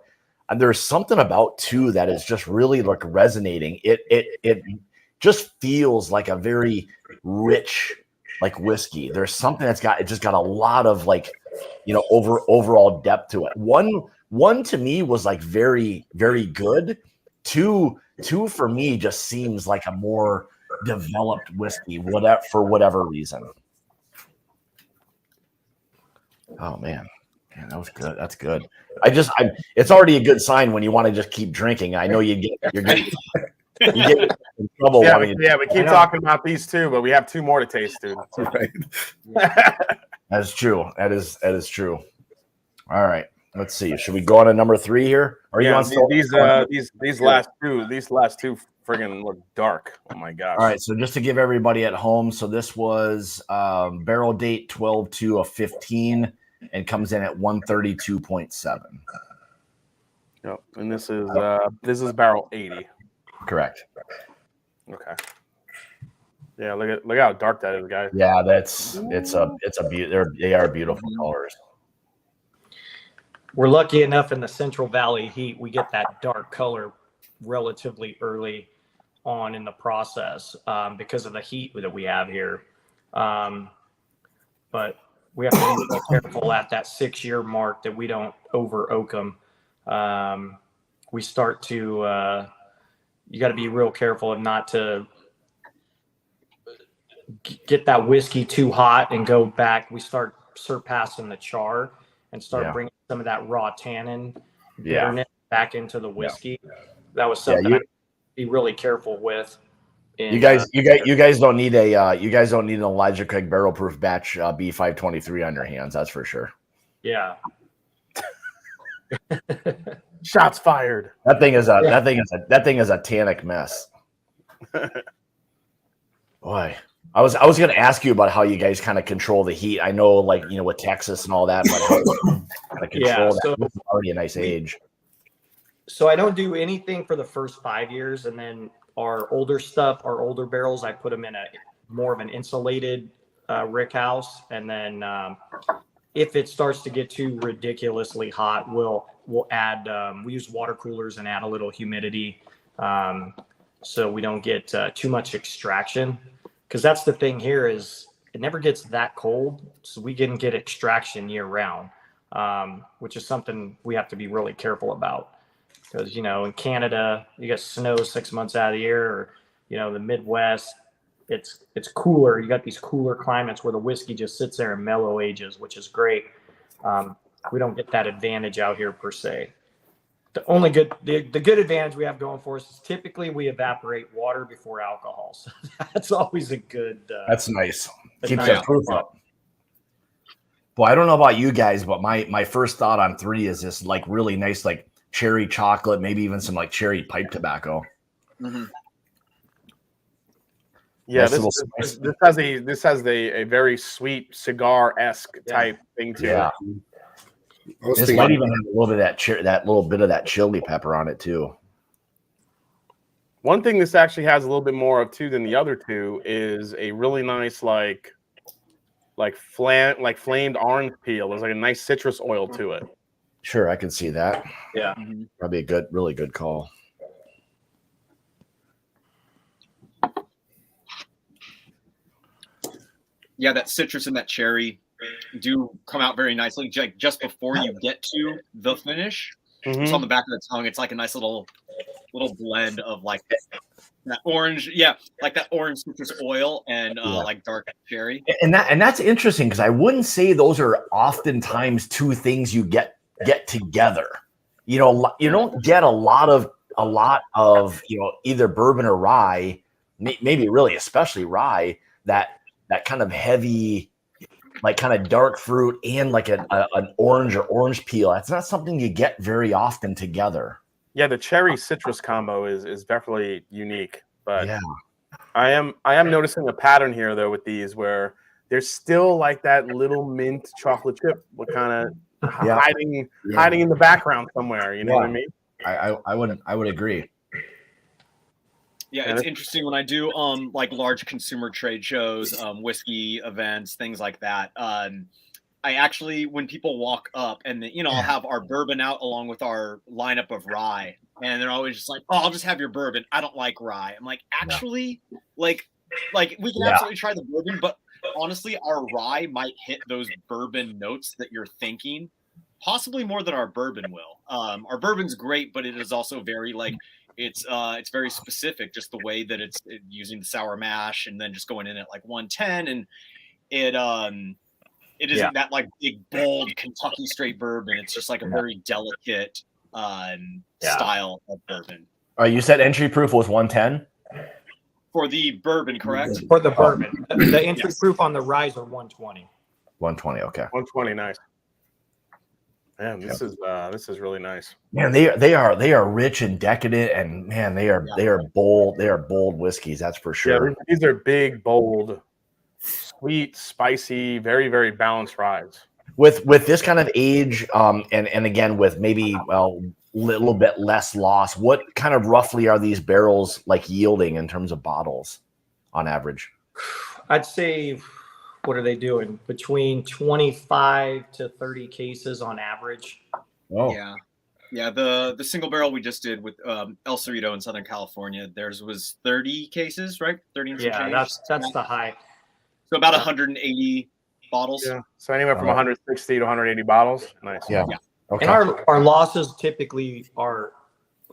And there's something about too that is just really like resonating. It just feels like a very rich like whiskey. There's something that's got a lot of like, overall depth to it. One to me was like very, very good. Two for me just seems like a more developed whiskey, for whatever reason. Oh man, that was good. That's good. It's already a good sign when you want to just keep drinking. I know you're getting in trouble. Yeah, we keep talking about these two, but we have two more to taste, dude. Right. That's true. That is true. All right. Let's see. Should we go on to number 3 here? Are you on these last two friggin' look dark. Oh my gosh. All right. So just to give everybody at home, so this was barrel date 12/2/15 and comes in at 132.7. Yep. And this is barrel 80. Correct. Okay. Yeah, look how dark that is, guys. Yeah, they are beautiful colors. We're lucky enough in the Central Valley heat, we get that dark color relatively early on in the process because of the heat that we have here. But we have to be careful at that 6-year mark that we don't over oak them. We start to, you got to be real careful and not to get that whiskey too hot and go back. We start surpassing the char and start bringing some of that raw tannin bitterness back into the whiskey. That was something I'd be really careful with. You guys don't need an Elijah Craig barrel proof batch B523 on your hands. That's for sure. Yeah. Shots fired. That thing is a tannic mess. Boy. I was going to ask you about how you guys kind of control the heat. I know, like, with Texas and all that, but how you kind of control that. It's already a nice age. So I don't do anything for the first 5 years, and then our older barrels, I put them in more of an insulated rick house, and then if it starts to get too ridiculously hot, we'll add. We use water coolers and add a little humidity, so we don't get too much extraction. Because that's the thing here is it never gets that cold, so we can get extraction year round, which is something we have to be really careful about. Because, in Canada, you get snow 6 months out of the year, or, the Midwest, it's cooler. You got these cooler climates where the whiskey just sits there and mellow ages, which is great. We don't get that advantage out here per se. The good advantage we have going for us is typically we evaporate water before alcohol. So that's always a good. That's nice. Keeps that proof up. Boy, I don't know about you guys, but my first thought on 3 is this like really nice, like cherry chocolate, maybe even some like cherry pipe tobacco. Mm-hmm. Yeah, this has a very sweet cigar-esque type thing to it. This might even have a little bit of that chili pepper on it too. One thing this actually has a little bit more of too than the other two is a really nice like flamed orange peel. There's like a nice citrus oil to it. Sure, I can see that. Yeah, probably a really good call. Yeah, that citrus and that cherry do come out very nicely just before you get to the finish. Mm-hmm. It's on the back of the tongue. It's like a nice little little blend of like that orange, like that orange citrus oil and like dark cherry. And that's interesting because I wouldn't say those are oftentimes two things you get together. You know, you don't get a lot of either bourbon or rye, maybe really especially rye, that kind of heavy, like kind of dark fruit and like an orange or orange peel. That's not something you get very often together. Yeah, the cherry citrus combo is definitely unique, but yeah. I am noticing a pattern here though with these where there's still like that little mint chocolate chip, what kind of hiding in the background somewhere. You know what I mean? I would agree. Yeah, it's interesting when I do like large consumer trade shows, whiskey events, things like that. I actually, when people walk up and I'll have our bourbon out along with our lineup of rye, and they're always just like, "Oh, I'll just have your bourbon. I don't like rye." I'm like, actually, like we can absolutely try the bourbon, but honestly, our rye might hit those bourbon notes that you're thinking, possibly more than our bourbon will. Our bourbon's great, but it is also very like it's very specific, just the way that it's using the sour mash and then just going in at like 110, and it isn't that like big bold Kentucky straight bourbon. It's just like a very delicate style of bourbon. You said entry proof was 110 for the bourbon, correct? For the bourbon, the entry proof on the rye are 120. 120, okay. 120, nice. Man, this is really nice. Man, they are rich and decadent, and man, they are bold. They are bold whiskeys, that's for sure. Yeah, these are big, bold, sweet, spicy, very, very balanced ryes. With this kind of age, and again with maybe little bit less loss, what kind of roughly are these barrels like yielding in terms of bottles on average? I'd say, what are they doing? Between 25 to 30 cases on average. Oh, yeah. The single barrel we just did with El Cerrito in Southern California, theirs was 30 cases, right? 30. Yeah, that's the high. So about 180 bottles. Yeah. So anywhere from 160 to 180 bottles. Nice. Yeah. Okay. And our losses typically are,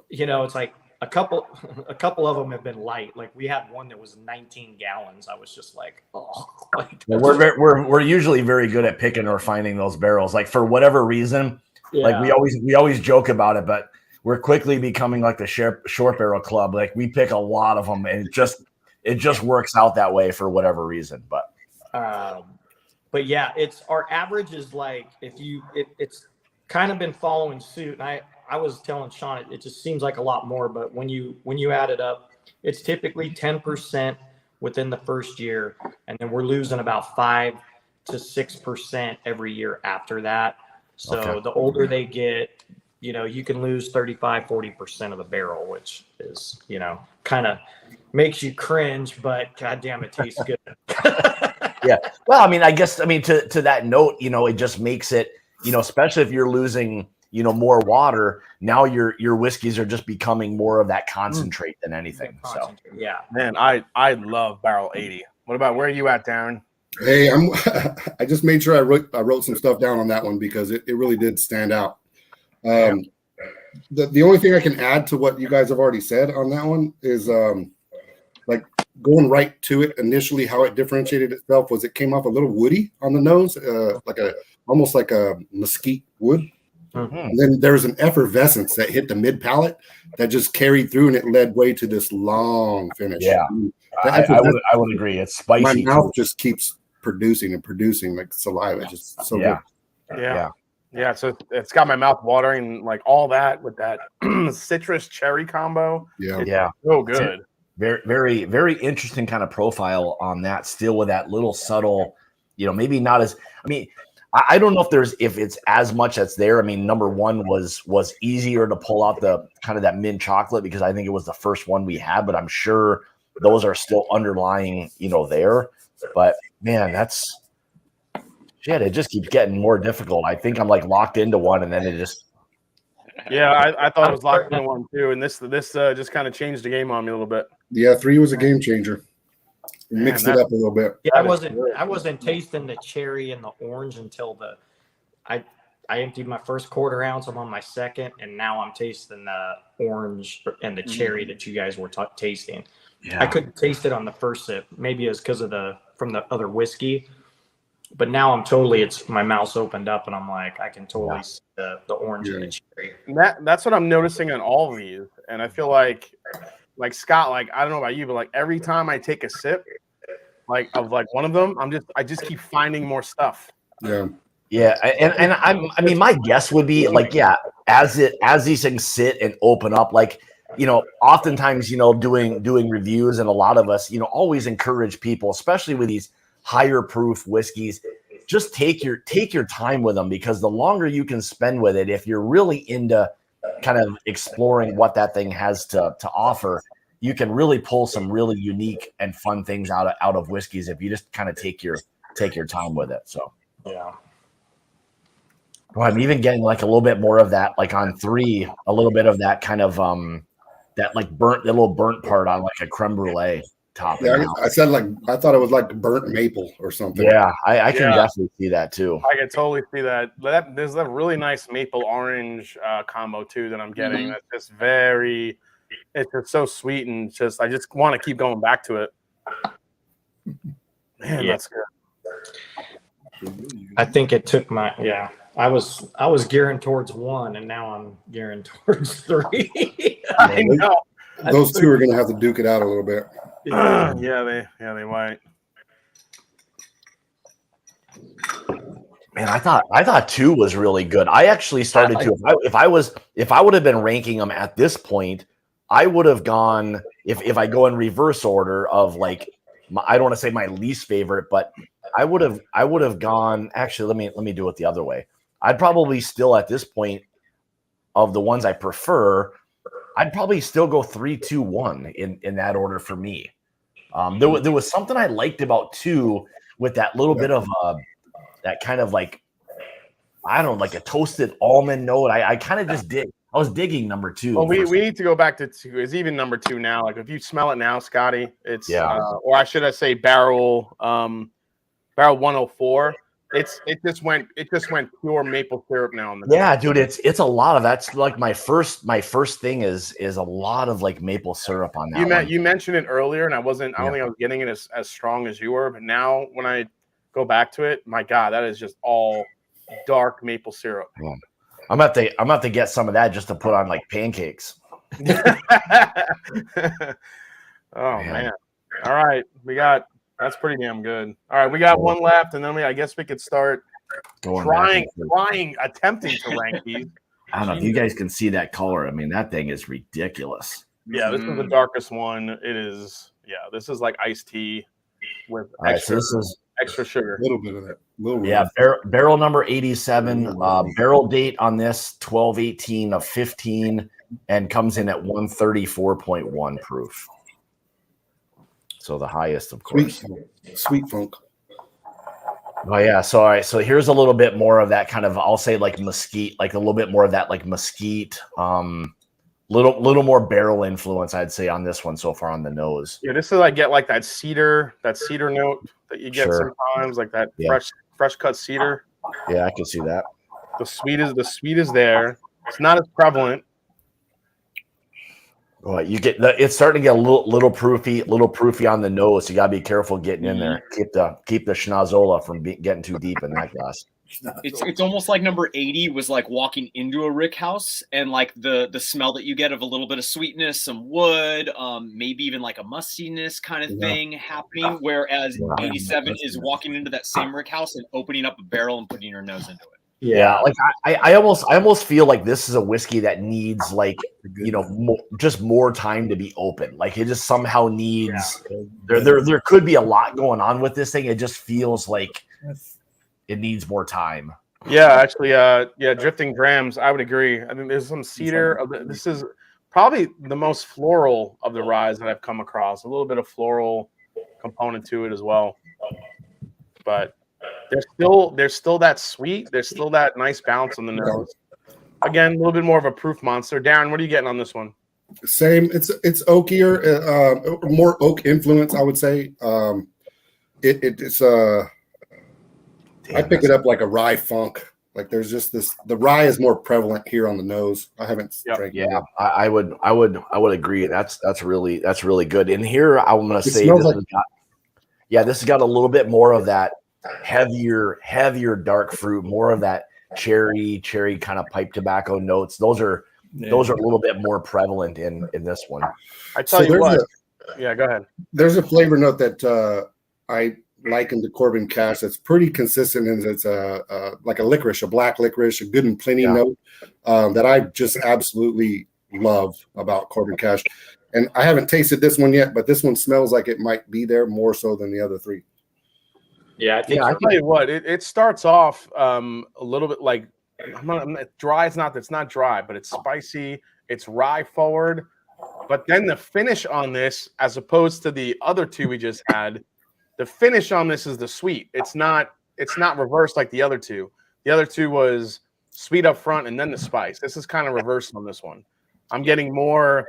it's like a couple of them have been light. Like we had one that was 19 gallons. I was just like, oh. We're usually very good at picking or finding those barrels. Like for whatever reason, like we always joke about it, but we're quickly becoming like the short barrel club. Like we pick a lot of them, and it just works out that way for whatever reason. But yeah, it's our average is like it's kind of been following suit. And I was telling Sean, it just seems like a lot more, but when you add it up, it's typically 10% within the first year, and then we're losing about 5 to 6% every year after that. So the older they get, you can lose 35-40% of the barrel, which is, kind of makes you cringe, but goddamn, it tastes good. Yeah. Well, I guess to that note, it just makes it, especially if you're losing, more water, now your whiskeys are just becoming more of that concentrate than anything. So yeah, man, I love barrel 80. What about where are you at, Darren? Hey, I just made sure I wrote some stuff down on that one because it really did stand out. The only thing I can add to what you guys have already said on that one is like going right to it initially, how it differentiated itself was it came off a little woody on the nose, almost like a mesquite wood. Mm-hmm. And then there was an effervescence that hit the mid palate that just carried through, and it led way to this long finish. Yeah, I would agree. It's spicy. My mouth just keeps producing like saliva. Just so good. Yeah. So it's got my mouth watering, like all that with that citrus cherry combo. Yeah. So good. Very, very, very interesting kind of profile on that. Still with that little subtle, maybe not as. I don't know if it's as much that's there. Number one was easier to pull out the kind of that mint chocolate because I think it was the first one we had, but I'm sure those are still underlying, there. But man, that's shit. It just keeps getting more difficult. I think I'm like locked into one, and then it just. Yeah, I thought it was locked into one too, and this just kind of changed the game on me a little bit. Yeah, 3 was a game changer. Mixed it up a little bit. Yeah, I wasn't tasting the cherry and the orange until I I emptied my first quarter ounce. I'm on my second, and now I'm tasting the orange and the cherry that you guys were tasting. Yeah. I couldn't taste it on the first sip. Maybe it was because of from the other whiskey, but now I'm totally. My mouth's opened up, and I'm like, I can totally see the orange and the cherry. That's what I'm noticing on all of these, and I feel like Scott, like I don't know about you, but like every time I take a sip, like of like one of them, I just keep finding more stuff. Yeah. Yeah, and I mean, my guess would be like, yeah, as these things sit and open up, like, you know, oftentimes, you know, doing reviews, and a lot of us, you know, always encourage people, especially with these higher proof whiskeys, just take your time with them, because the longer you can spend with it, if you're really into kind of exploring what that thing has to offer, you can really pull some really unique and fun things out of whiskeys if you just kind of take your time with it. So yeah. Well, I'm even getting like a little bit more of that, like on 3, a little bit of that kind of that like the little burnt part on like a creme brulee topping. Yeah, I said I thought it was like burnt maple or something. Yeah, I can definitely see that too. I can totally see that. There's a really nice maple orange combo too that I'm getting. That's just it's just so sweet, and I just want to keep going back to it. Man, that's good. I think it took I was gearing towards 1, and now I'm gearing towards 3. I know. Those two are going to have to duke it out a little bit. Yeah, they might. Man, I thought 2 was really good. I actually started to. If I would have been ranking them at this point, I would have gone if I go in reverse order of like I don't want to say my least favorite, but I would have gone. Actually, let me do it the other way. I'd probably still at this point of the ones I prefer, I'd probably still go 3, 2, 1 in that order for me. There was something I liked about 2 with that little bit of that kind of like, I don't know, like a toasted almond note. I kind of just I was digging number 2. Well, we need to go back to 2. It's even number 2 now. Like if you smell it now, Scotty, it's or I should I say barrel 104. It just went pure maple syrup now. Yeah, dude, it's a lot of that's like my first thing is a lot of like maple syrup on that. You mentioned it earlier, and I don't think I was getting it as strong as you were, but now when I go back to it, my God, that is just all dark maple syrup. Yeah. I'm about to get some of that just to put on like pancakes. Oh man. All right, that's pretty damn good. All right, we got one left, and then I guess we could start attempting to rank these. I don't know if you guys can see that color. I mean, that thing is ridiculous. Yeah, this is the darkest one. It is. Yeah, this is like iced tea with extra sugar. A little bit of that. Yeah, barrel number 87. Barrel date on this 12/18 of 15, and comes in at 134.1 proof. So the highest, of course. Sweet funk. Oh yeah. So all right. So here's a little bit more of that kind of, I'll say like mesquite, like a little bit more of that like mesquite, little more barrel influence, I'd say, on this one so far on the nose. Yeah, this is I get like that cedar note that you get sometimes, like that fresh cut cedar. Yeah, I can see that. The sweet is there. It's not as prevalent. Well, it's starting to get a little proofy on the nose. So you gotta be careful getting in there. Keep the schnozola from getting too deep in that glass. It's almost like number 80 was like walking into a rick house, and like the smell that you get of a little bit of sweetness, some wood, maybe even like a mustiness kind of thing happening. Whereas 87 is walking into that same rick house and opening up a barrel and putting your nose into it. Yeah, like I almost feel like this is a whiskey that needs like, you know, just more time to be open. Like it just somehow needs there could be a lot going on with this thing. It just feels like it needs more time. Yeah, actually, Drifting Drams, I would agree. I think there's some cedar. This is probably the most floral of the ryes that I've come across. A little bit of floral component to it as well, but there's still that sweet. There's still that nice bounce on the nose. Again, a little bit more of a proof monster. Darren, what are you getting on this one? Same. It's oakier, more oak influence, I would say. It's I pick it up like a rye funk Like there's just this. The rye is more prevalent here on the nose. I haven't drank it Yeah, yet. I would agree. That's really good. And here I'm going to It say smells this like- this has got a little bit more of that heavier dark fruit, more of that cherry kind of pipe tobacco notes. Those are a little bit more prevalent in this one. I tell you there's what. Yeah, go ahead. There's a flavor note that I liken to Corbin Cash that's pretty consistent, and it's like a licorice, a black licorice, a good and plenty note that I just absolutely love about Corbin Cash. And I haven't tasted this one yet, but this one smells like it might be there more so than the other three. Yeah, I think I tell you what, it starts off a little bit like dry. It's not dry, but it's spicy. It's rye forward. But then the finish on this, as opposed to the other two we just had, the finish on this is the sweet. It's not reversed like the other two. The other two was sweet up front and then the spice. This is kind of reversed on this one. I'm getting more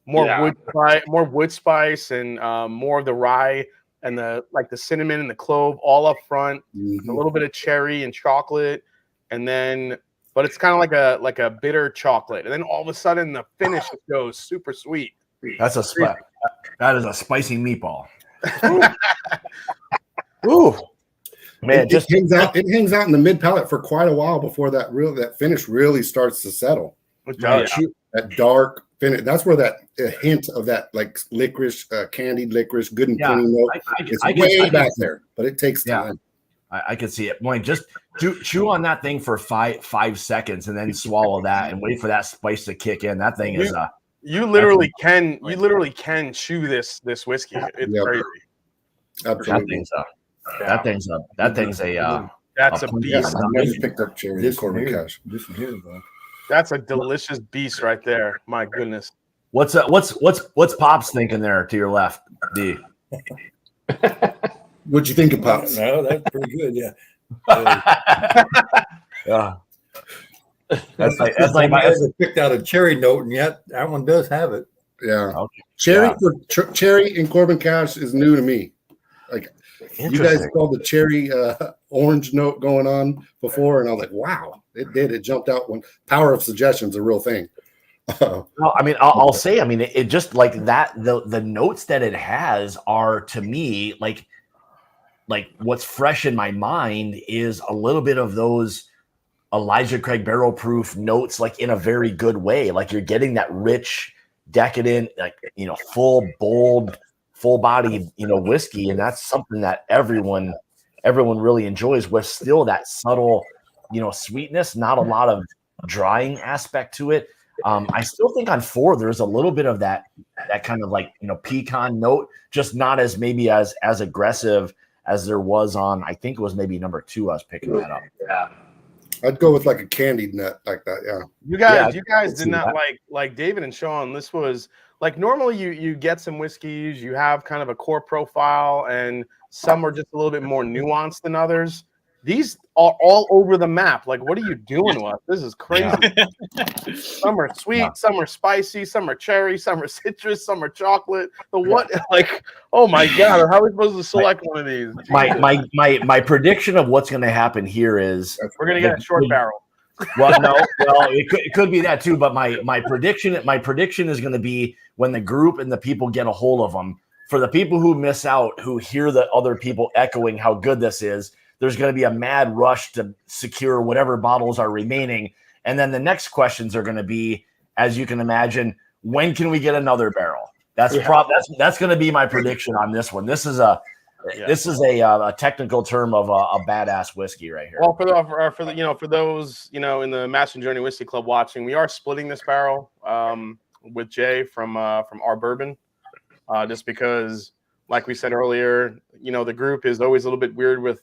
wood spice and more of the rye and the cinnamon and the clove all up front. A little bit of cherry and chocolate, and then but it's kind of like a bitter chocolate, and then all of a sudden the finish goes super sweet. That is a spicy meatball. Ooh, man! It hangs out in the mid palate for quite a while before that finish really starts to settle. That dark finish. That's where that hint of that like licorice, candied licorice, good and plenty note. It's way back there, but it takes time. I can see it. Boy, just chew on that thing for 5 seconds and then swallow that and wait for that spice to kick in. That thing is you literally can chew this whiskey. It's crazy. Absolutely. That thing's a that's a beast. I never picked up cherry Corbin Cash. That's a delicious beast right there. My goodness. What's Pops thinking there to your left, D? What'd you think of Pops? No, that's pretty good. Yeah. Yeah. That's I haven't picked out a cherry note, and yet that one does have it. Yeah. Okay. Cherry in Corbin Cash is new to me. Like you guys called the cherry orange note going on before, and I was like, wow, it did. It jumped out when power of suggestion is a real thing. Well, I mean, I'll say, I mean, it just like that. The notes that it has are to me like what's fresh in my mind is a little bit of those Elijah Craig barrel proof notes, like in a very good way. Like you're getting that rich, decadent, like, full, bold, full body, whiskey. And that's something that everyone really enjoys, with still that subtle, sweetness, not a lot of drying aspect to it. I still think on 4, there's a little bit of that kind of like, pecan note, just not as maybe as aggressive as there was on, I think it was maybe number 2. I was picking that up. Yeah. I'd go with like a candied nut like that. Yeah. You guys did not like David and Sean. This was like, normally you get some whiskeys, you have kind of a core profile, and some are just a little bit more nuanced than others. These are all over the map. Like, what are you doing with? This is crazy. Yeah. Some are sweet, some are spicy, some are cherry, some are citrus, some are chocolate. The what? Like, oh my God, how are we supposed to select one of these? My prediction of what's going to happen here is we're going to get a short barrel. Well, no, it could be that too. But my prediction is going to be when the group and the people get a hold of them. For the people who miss out, who hear the other people echoing how good this is, there's going to be a mad rush to secure whatever bottles are remaining. And then the next questions are going to be, as you can imagine, when can we get another barrel? That's going to be my prediction on this one. This is a technical term of a badass whiskey right here. Well, for those in the Master Journey Whiskey Club watching, we are splitting this barrel with Jay from our bourbon, just because, like we said earlier, the group is always a little bit weird with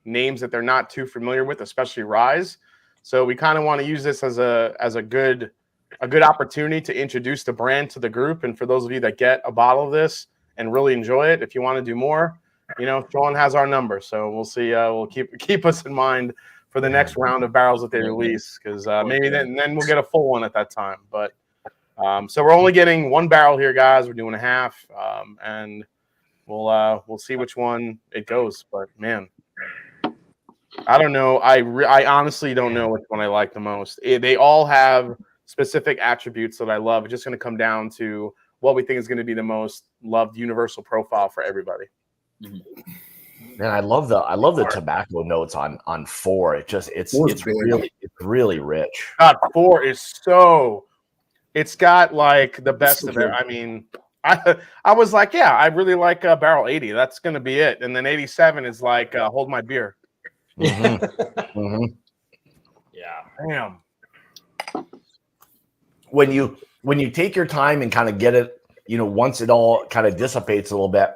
names that they're not too familiar with, especially ryes. So we kind of want to use this as a good opportunity to introduce the brand to the group. And for those of you that get a bottle of this and really enjoy it, if you want to do more, Sean has our number. So we'll see. We'll keep us in mind for the next round of barrels that they release, because maybe then we'll get a full one at that time. But so we're only getting 1 barrel here, guys. We're doing a half, and we'll see which one it goes. But man, I don't know. I honestly don't know which one I like the most. They all have specific attributes that I love. It's just going to come down to what we think is going to be the most loved universal profile for everybody. And I love the tobacco notes on 4. It's really rich. God, 4 is so. It's got like the best of it. I mean, I was like, yeah, I really like Barrel 80. That's going to be it. And then 87 is like Hold My Beer. Mm-hmm. Mm-hmm. Yeah. Damn. When you take your time and kind of get it, once it all kind of dissipates a little bit,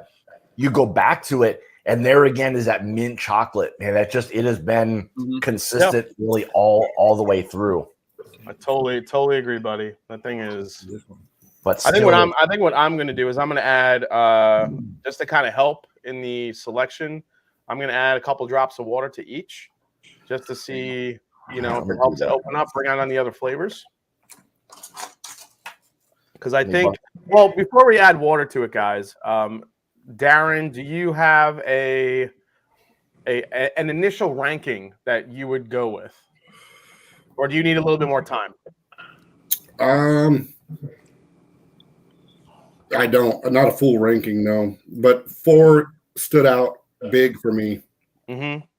you go back to it, and there again is that mint chocolate, man. It has been consistent really all the way through. I totally agree, buddy. That thing is. But I think what I'm going to do is I'm going to add just to kind of help in the selection. I'm going to add a couple drops of water to each, just to see, if it helps it open up, bring out on the other flavors. Because I think, well, before we add water to it, guys, Darren, do you have an initial ranking that you would go with, or do you need a little bit more time? I don't. Not a full ranking, no. But 4 stood out big for me.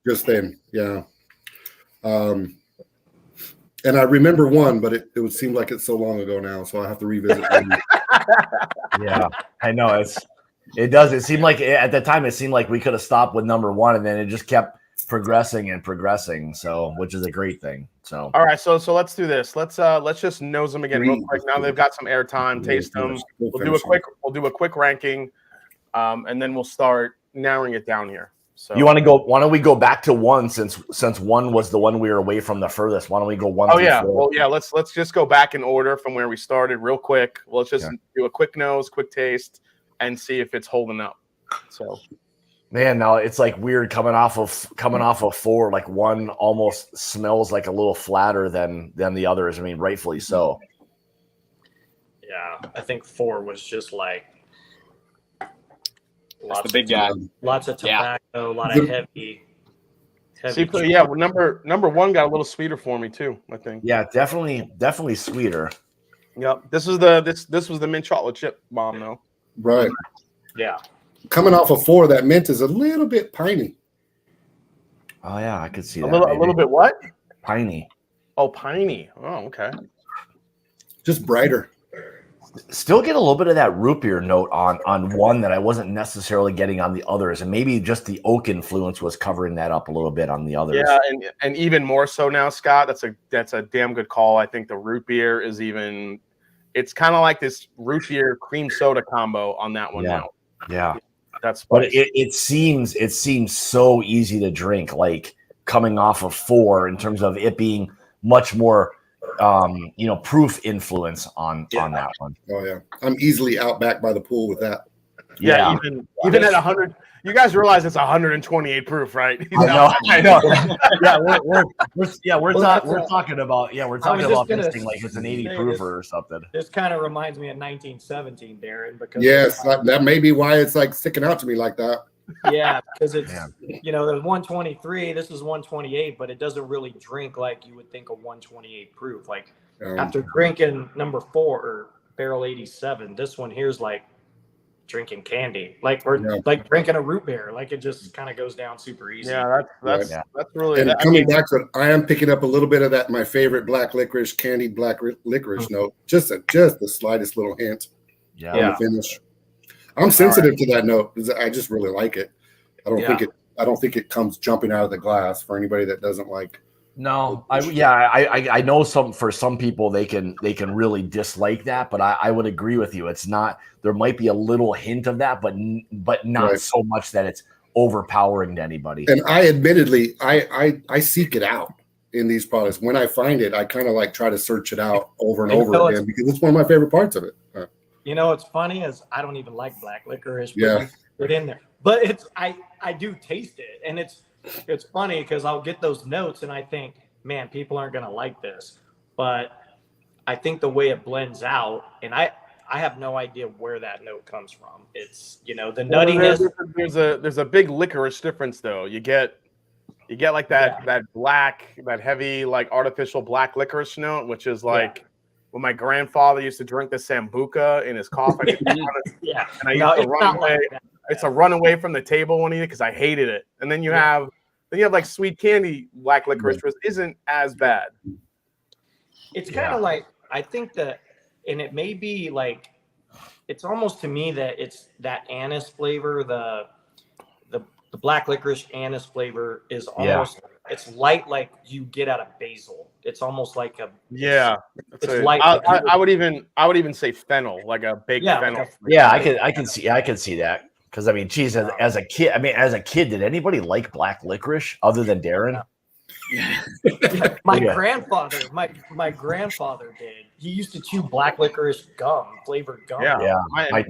Just then, yeah. And I remember 1, but it would seem like it's so long ago now, so I have to revisit it. Yeah, I know it does. It seemed like at the time it seemed like we could have stopped with number 1, and then it just kept progressing and progressing. So, which is a great thing. So, all right, so let's do this. Let's just nose them again real quick. Now they've got some airtime. Taste them. We'll do a quick ranking, and then we'll start narrowing it down here. So you want to go? Why don't we go back to 1 since 1 was the one we were away from the furthest? Why don't we go 1? Oh yeah, 4? Well yeah. Let's just go back in order from where we started, real quick. Let's just do a quick nose, quick taste, and see if it's holding up. So, man, now it's like weird coming off of 4. Like 1 almost smells like a little flatter than the others. I mean, rightfully so. Yeah, I think 4 was just like. That's the big guy. Lots of tobacco, a lot of heavy. See, yeah, well, number 1 got a little sweeter for me too, I think. Yeah, definitely sweeter. Yep. This was the mint chocolate chip bomb though. Right. Yeah. Coming off of 4, that mint is a little bit piney. Oh yeah, I could see that. A little bit what? Piney. Oh, piney. Oh, okay. Just brighter. Still get a little bit of that root beer note on 1 that I wasn't necessarily getting on the others, and maybe just the oak influence was covering that up a little bit on the others. Yeah, and even more so now, Scott. That's a damn good call. I think the root beer is even. It's kind of like this root beer cream soda combo on that one now. Yeah, that's. But it seems so easy to drink, like coming off of 4 in terms of it being much more. Proof influence on that one. Oh yeah, I'm easily out back by the pool with that. Yeah. Even at 100, you guys realize it's 128 proof, right? I know. We're talking about this thing like it's an 80 proofer or something. This kind of reminds me of 1917, Darren. Because that may be why it's like sticking out to me like that. Yeah, because it's there's 123. This is 128, but it doesn't really drink like you would think a 128 proof. Like after drinking number 4 or Barrel 87, this one here's like drinking candy, like like drinking a root beer. Like it just kind of goes down super easy. Yeah, that's really. And coming back to it, I am picking up a little bit of that. My favorite black licorice, candied black licorice note. Just the slightest little hint. Yeah. On the finish. I'm sensitive to that note. I just really like it. I don't think it comes jumping out of the glass for anybody that doesn't like. No, I know for some people they can really dislike that, but I would agree with you. It's not. There might be a little hint of that, but not so much that it's overpowering to anybody. And I admittedly I seek it out in these products. When I find it, I kind of like try to search it out over and over again because it's one of my favorite parts of it. What's funny is I don't even like black licorice. But put in there, but I do taste it, and it's funny because I'll get those notes and I think, man, people aren't gonna like this, but I think the way it blends out, and I have no idea where that note comes from. It's the nuttiness. There's a big licorice difference though. You get You get like that heavy, like artificial black licorice note, which is like when my grandfather used to drink the Sambuca in his coffee. Yeah. And I used to run away. It's a run away from the table when he did because I hated it. And then you have like sweet candy black licorice, which isn't as bad. It's kind of like, I think that, and it may be like, it's almost to me that it's that anise flavor, the black licorice anise flavor is almost, it's light like you get out of basil. It's almost like a it's light. I would even say fennel, like a baked fennel. I can see that. Because I mean, geez, as a kid, did anybody like black licorice other than Darren? My grandfather did. He used to chew black licorice flavored gum. My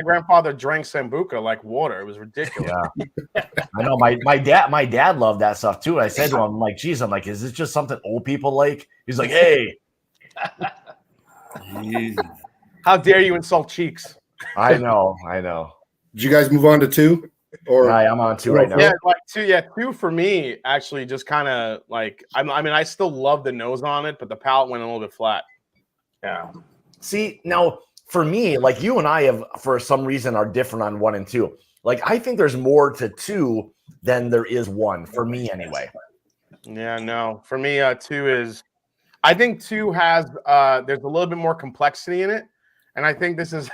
grandfather drank Sambuca like water. It was ridiculous. I know my dad loved that stuff too. And I said to him, I'm like, geez, is this just something old people like? He's like, hey, how dare you insult cheeks? I know. Did you guys move on to 2? Or I'm on 2 right now. Yeah, like 2. Yeah, 2 for me actually just kind of like I still love the nose on it, but the palate went a little bit flat. Yeah. See, now for me, like you and I have for some reason are different on 1 and 2. Like I think there's more to 2 than there is 1 for me anyway. Yeah, no. For me, 2 is I think 2 has there's a little bit more complexity in it. And I think this is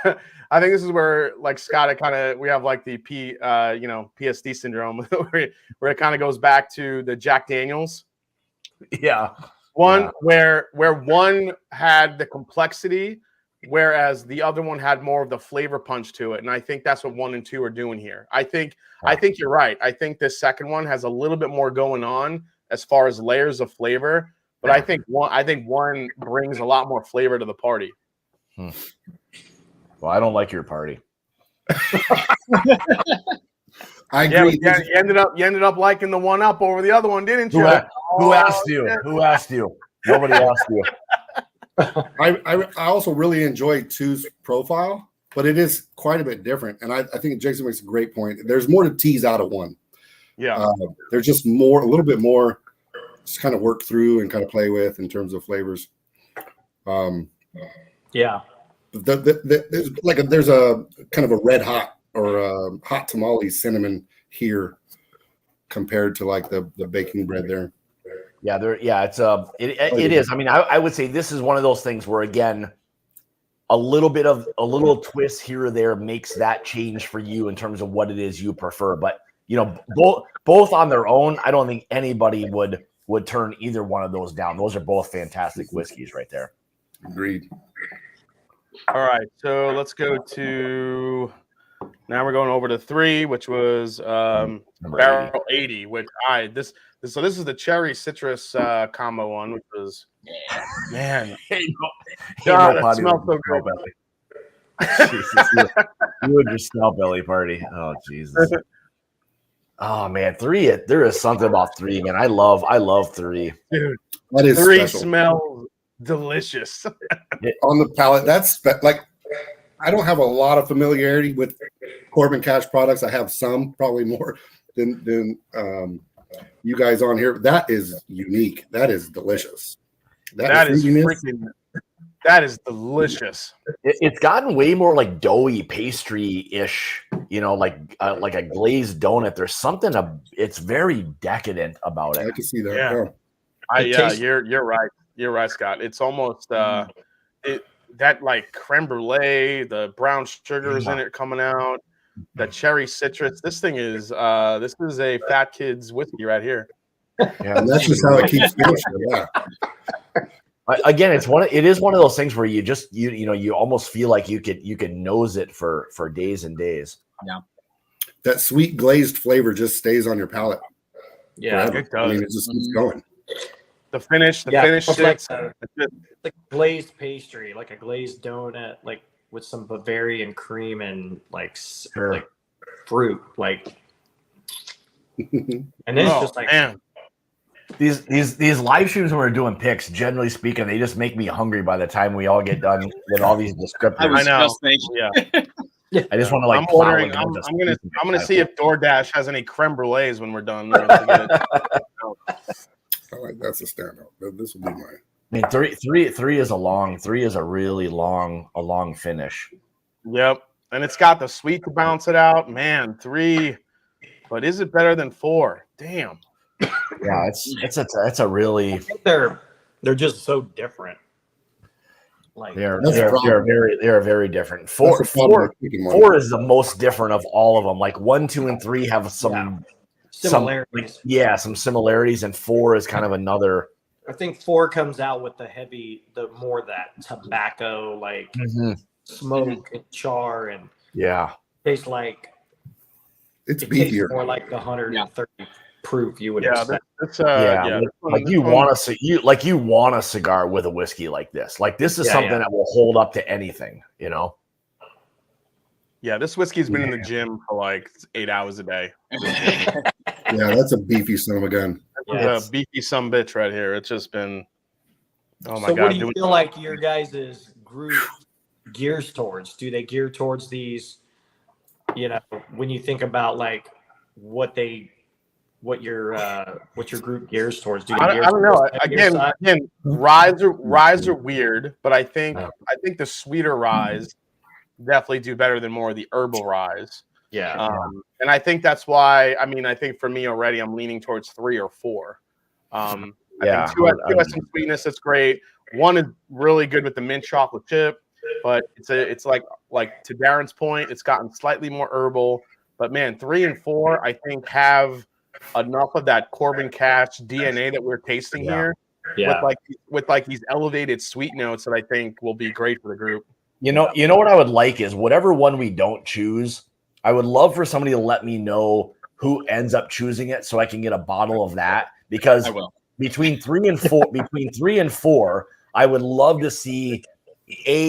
where like Scott, we have like the PSD syndrome where it kind of goes back to the Jack Daniels. Yeah. Where one had the complexity, whereas the other one had more of the flavor punch to it. And I think that's what 1 and 2 are doing here. I think you're right. I think this second one has a little bit more going on as far as layers of flavor. But I think one brings a lot more flavor to the party. Well, I don't like your party. I agree. Yeah, you ended up liking the 1 up over the other one, didn't you? Who asked you? Yeah. Who asked you? Nobody asked you. I also really enjoy 2's profile, but it is quite a bit different. And I think Jason makes a great point. There's more to tease out of 1. Yeah. There's just a little bit more to kind of work through and kind of play with in terms of flavors. Yeah. There's a kind of a red hot or a hot tamale cinnamon here compared to like the baking bread there. It is. I mean, I would say this is one of those things where again, a little twist here or there makes that change for you in terms of what it is you prefer. But both on their own, I don't think anybody would turn either one of those down. Those are both fantastic whiskeys right there. Agreed. All right, so let's go to now. We're going over to 3, which was Barrel 80. Which this is the cherry citrus combo one, which was man. God, it smells so good. Jesus, you and your smell belly party. Oh Jesus. Oh man, 3. There is something about 3, man. I love 3. Dude, that is 3 special. smells delicious on the palate. That's like I don't have a lot of familiarity with Corbin Cash products. I have some, probably more than you guys on here. That is unique. That is delicious. That is delicious. It's gotten way more like doughy pastry-ish, like a glazed donut. There's something it's very decadent about it. I can see that. You're right. You're right, Scott. It's almost that like creme brulee, the brown sugars in it coming out, the cherry citrus. This thing is this is a fat kid's whiskey right here. Yeah, and that's just how it keeps finishing. Yeah. Again, it is one of those things where you just you almost feel like you could nose it for days and days. Yeah. That sweet glazed flavor just stays on your palate. Yeah, forever. It does. I mean, it just keeps going. The finish it's like glazed pastry, like a glazed donut, like with some Bavarian cream and like fruit, like. And then it's just like man. These live streams when we're doing picks, generally speaking, they just make me hungry by the time we all get done with all these descriptors. I know. Just thinking. I just want to like. I'm ordering. I'm gonna see if DoorDash has any creme brulees when we're done. That's a standout. This will be mine. I mean, three is a really long finish. Yep, and it's got the sweet to bounce it out. Man, 3, but is it better than 4? Damn. Yeah, it's a really. I think they're just so different. Like They're very different. Four is the most different of all of them. Like 1, 2, and 3 have some similarities. Some similarities, and 4 is kind of another. I think 4 comes out with the more that tobacco, like smoke and char, and tastes like it's beefier, more like the 130 proof you would expect. Like you want a cigar with a whiskey like this. Like this is something that will hold up to anything, you know. Yeah, this whiskey's been in the gym for like 8 hours a day. Yeah, that's a beefy son of a gun. That's a beefy son bitch right here. It's just been. Oh my god! So, what do you feel like your guys' group gears towards? Do they gear towards these? You know, when you think about like what your group gears towards? I don't know. Again, ryes are weird, but I think the sweeter ryes definitely do better than more of the herbal ryes. Yeah. And I think that's why. I mean, I think for me already, I'm leaning towards 3 or 4. I think 2 has some sweetness. That's great. 1 is really good with the mint chocolate chip, but it's like to Darren's point, it's gotten slightly more herbal. But man, 3 and 4, I think have enough of that Corbin Cash DNA that we're tasting here, with these elevated sweet notes that I think will be great for the group. You know what I would like is whatever one we don't choose, I would love for somebody to let me know who ends up choosing it so I can get a bottle of that, because between 3 and 4, I would love to see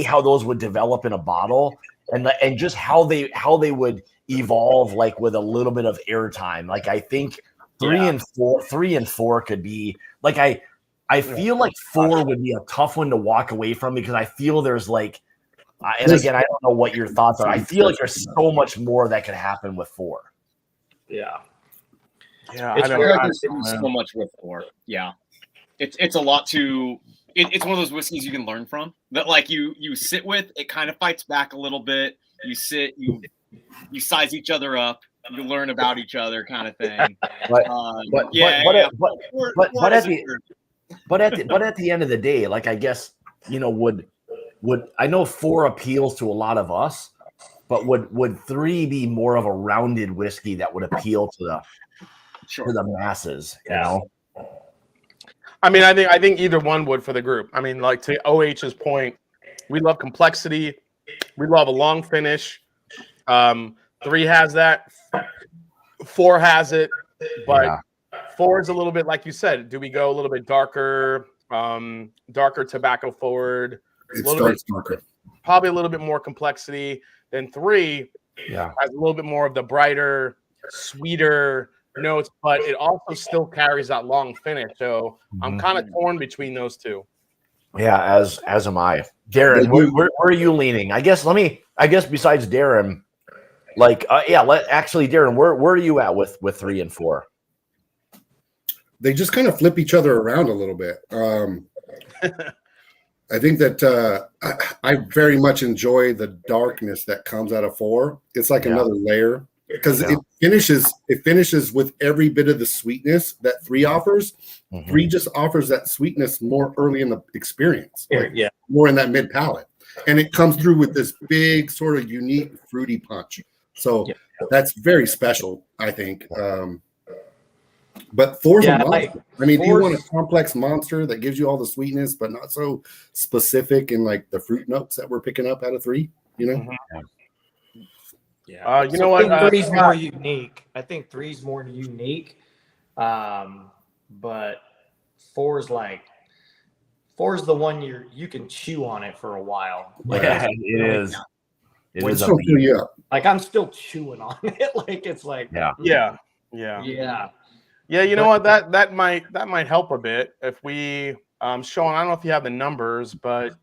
how those would develop in a bottle, and just how they would evolve, like with a little bit of airtime. Like I think 3 and 4 could be like I feel like 4 would be a tough one to walk away from, because I feel there's like, and again, I don't know what your thoughts are. I feel like there's so much more that could happen with 4. Yeah. Yeah, I don't so much with 4. Yeah. It's a lot to it's one of those whiskeys you can learn from, that like you sit with, it kind of fights back a little bit. You sit, you size each other up, you learn about each other, kind of thing. But at the end of the day, like I guess, you know, would I know 4 appeals to a lot of us, but would 3 be more of a rounded whiskey that would appeal to the masses? You know. I mean, I think either one would for the group. I mean, like to OH's point, we love complexity. We love a long finish. 3 has that. 4 has it, but 4 is a little bit, like you said. Do we go a little bit darker tobacco forward? It starts darker. Probably a little bit more complexity. Then 3 has a little bit more of the brighter, sweeter notes, but it also still carries that long finish. So I'm kind of torn between those 2. Yeah, as am I. Darren, where are you leaning? I guess besides Darren, like Darren, where are you at with 3 and 4? They just kind of flip each other around a little bit. I think that I very much enjoy the darkness that comes out of 4. It's like another layer, because it finishes with every bit of the sweetness that 3 offers. 3 just offers that sweetness more early in the experience, more in that mid palate, and it comes through with this big sort of unique fruity punch. So that's very special, I think. But 4's a monster. I mean, do you want a complex monster that gives you all the sweetness, but not so specific in like the fruit notes that we're picking up out of 3? You know. Yeah. You know what? 3's more unique. I think 3's more unique. But 4's the one you can chew on it for a while. Like, it is. It is like I'm still chewing on it. Like it's like Yeah. You know what? That might help a bit if we Sean, I don't know if you have the numbers, but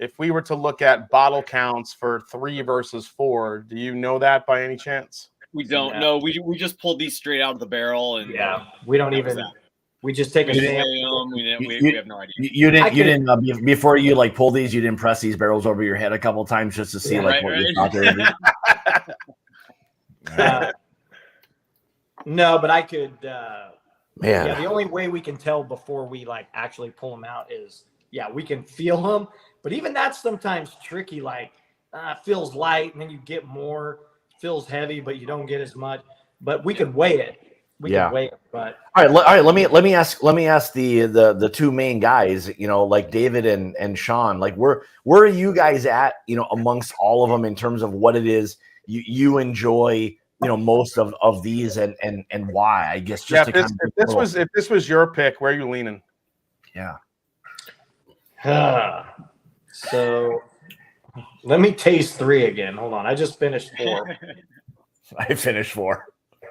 if we were to look at bottle counts for 3 versus 4, do you know that by any chance? We don't know. We just pulled these straight out of the barrel, and we don't even. We just take a sample. We have no idea. You didn't before you like pull these. You didn't press these barrels over your head a couple times just to see what you thought they would be. No, but I could. Man, the only way we can tell before we like actually pull them out is we can feel them. But even that's sometimes tricky. Like feels light, and then you get more. Feels heavy, but you don't get as much. But we could weigh it. We can weigh it. But all right. Let me ask the two main guys. You know, like David and Sean. Like where are you guys at? You know, amongst all of them in terms of what it is you enjoy. You know, most of these and why? I guess just if this was your pick, where are you leaning? Yeah. So let me taste 3 again. Hold on. I just finished 4. I finished 4.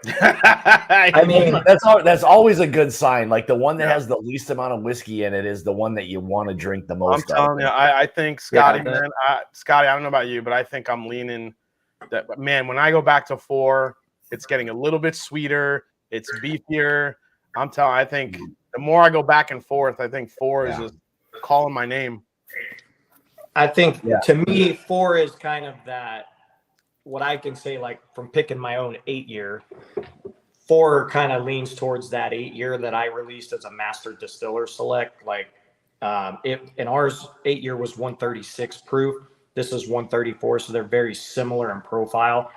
I mean, that's always a good sign. Like the one that has the least amount of whiskey in it is the one that you want to drink the most. I'm telling you, I think Scotty, man. Scotty, I don't know about you, but I think I'm leaning that. Man, when I go back to 4, it's getting a little bit sweeter. It's beefier. I think the more I go back and forth, I think 4 is just calling my name. I think to me, 4 is kind of that, what I can say, like from picking my own 8-year, 4 kind of leans towards that 8-year that I released as a master distiller select. Like in ours, 8-year was 136 proof. This is 134. So they're very similar in profile.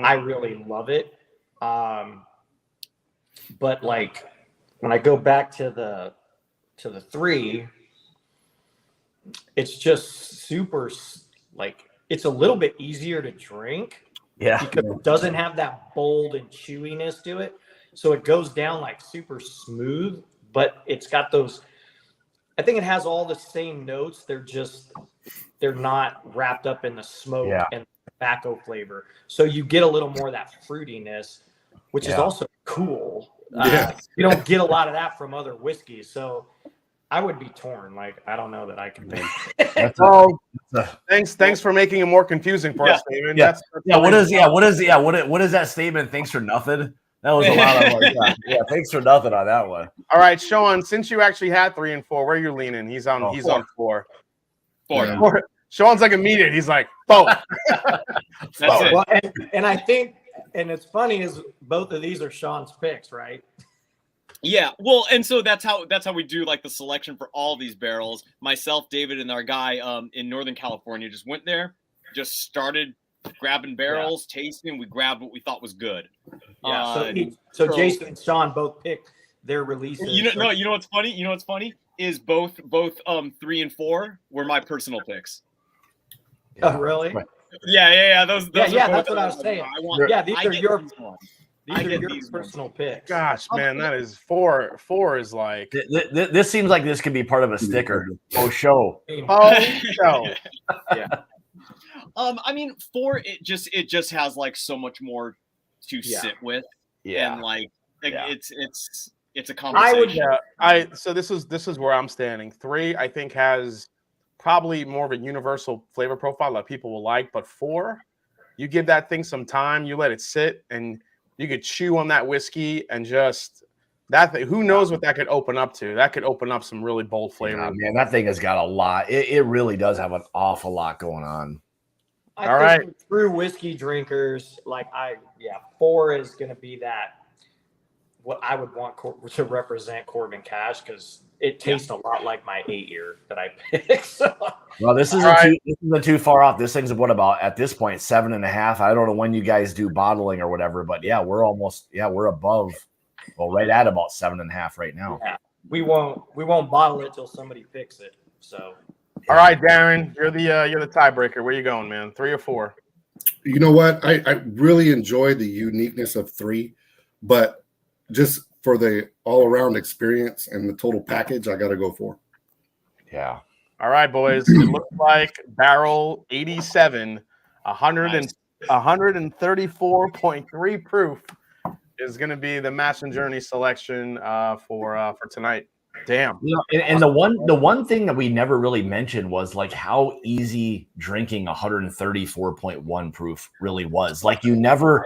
I really love it. But like when I go back to the 3, it's just super, like, it's a little bit easier to drink. Yeah. Because it doesn't have that bold and chewiness to it. So it goes down like super smooth, but it's got those, I think it has all the same notes. They're not wrapped up in the smoke and tobacco flavor. So you get a little more of that fruitiness, which is also cool. You don't get a lot of that from other whiskeys. So I would be torn. Like, I don't know that I can make it. Thanks for making it more confusing for us, David. What is that statement? Thanks for nothing. That was a lot of thanks for nothing on that one. All right, Sean, since you actually had 3 and 4, where are you leaning? He's on 4. 4. Sean's like immediate. He's like, 4. That's it. Well, and I think, and it's funny is both of these are Sean's picks, right? Yeah, well, and so that's how we do like the selection for all these barrels. Myself, David, and our guy in Northern California just went there, just started grabbing barrels, tasting. We grabbed what we thought was good. Yeah. So Jason and Sean both picked their releases. You know what's funny? You know what's funny is both 3 and 4 were my personal picks. Oh, really? Right. Yeah. Those that's what I was saying. These are your personal picks. Gosh, man, that is 4. 4 is like this seems like this could be part of a sticker. Oh, show. Yeah. I mean, 4 it just has like so much more to sit with. Yeah. And like it's a conversation. So this is where I'm standing. 3, I think, has probably more of a universal flavor profile that people will like, but 4, you give that thing some time, you let it sit, and you could chew on that whiskey and just that thing. Who knows what that could open up to? That could open up some really bold flavor. Yeah, man, that thing has got a lot. It really does have an awful lot going on. I think true whiskey drinkers, 4 is going to be that what I would want to represent Corbin Cash, because it tastes a lot like my 8-year that I picked. So. Well, this isn't too far off. This thing's what about at this point 7.5? I don't know when you guys do bottling or whatever, but we're almost we're above, right at about 7.5 right now. Yeah, we won't bottle it till somebody picks it. So. All right, Darren, you're the tiebreaker. Where you going, man? 3 or 4? You know what? I really enjoy the uniqueness of 3, but just for the all-around experience and the total package, I got to go 4. Yeah. All right, boys. It looks like barrel 87, 134.3 proof is going to be the Mash and Journey selection for tonight. Damn. You know, and the one thing that we never really mentioned was like how easy drinking 134.1 proof really was. Like you never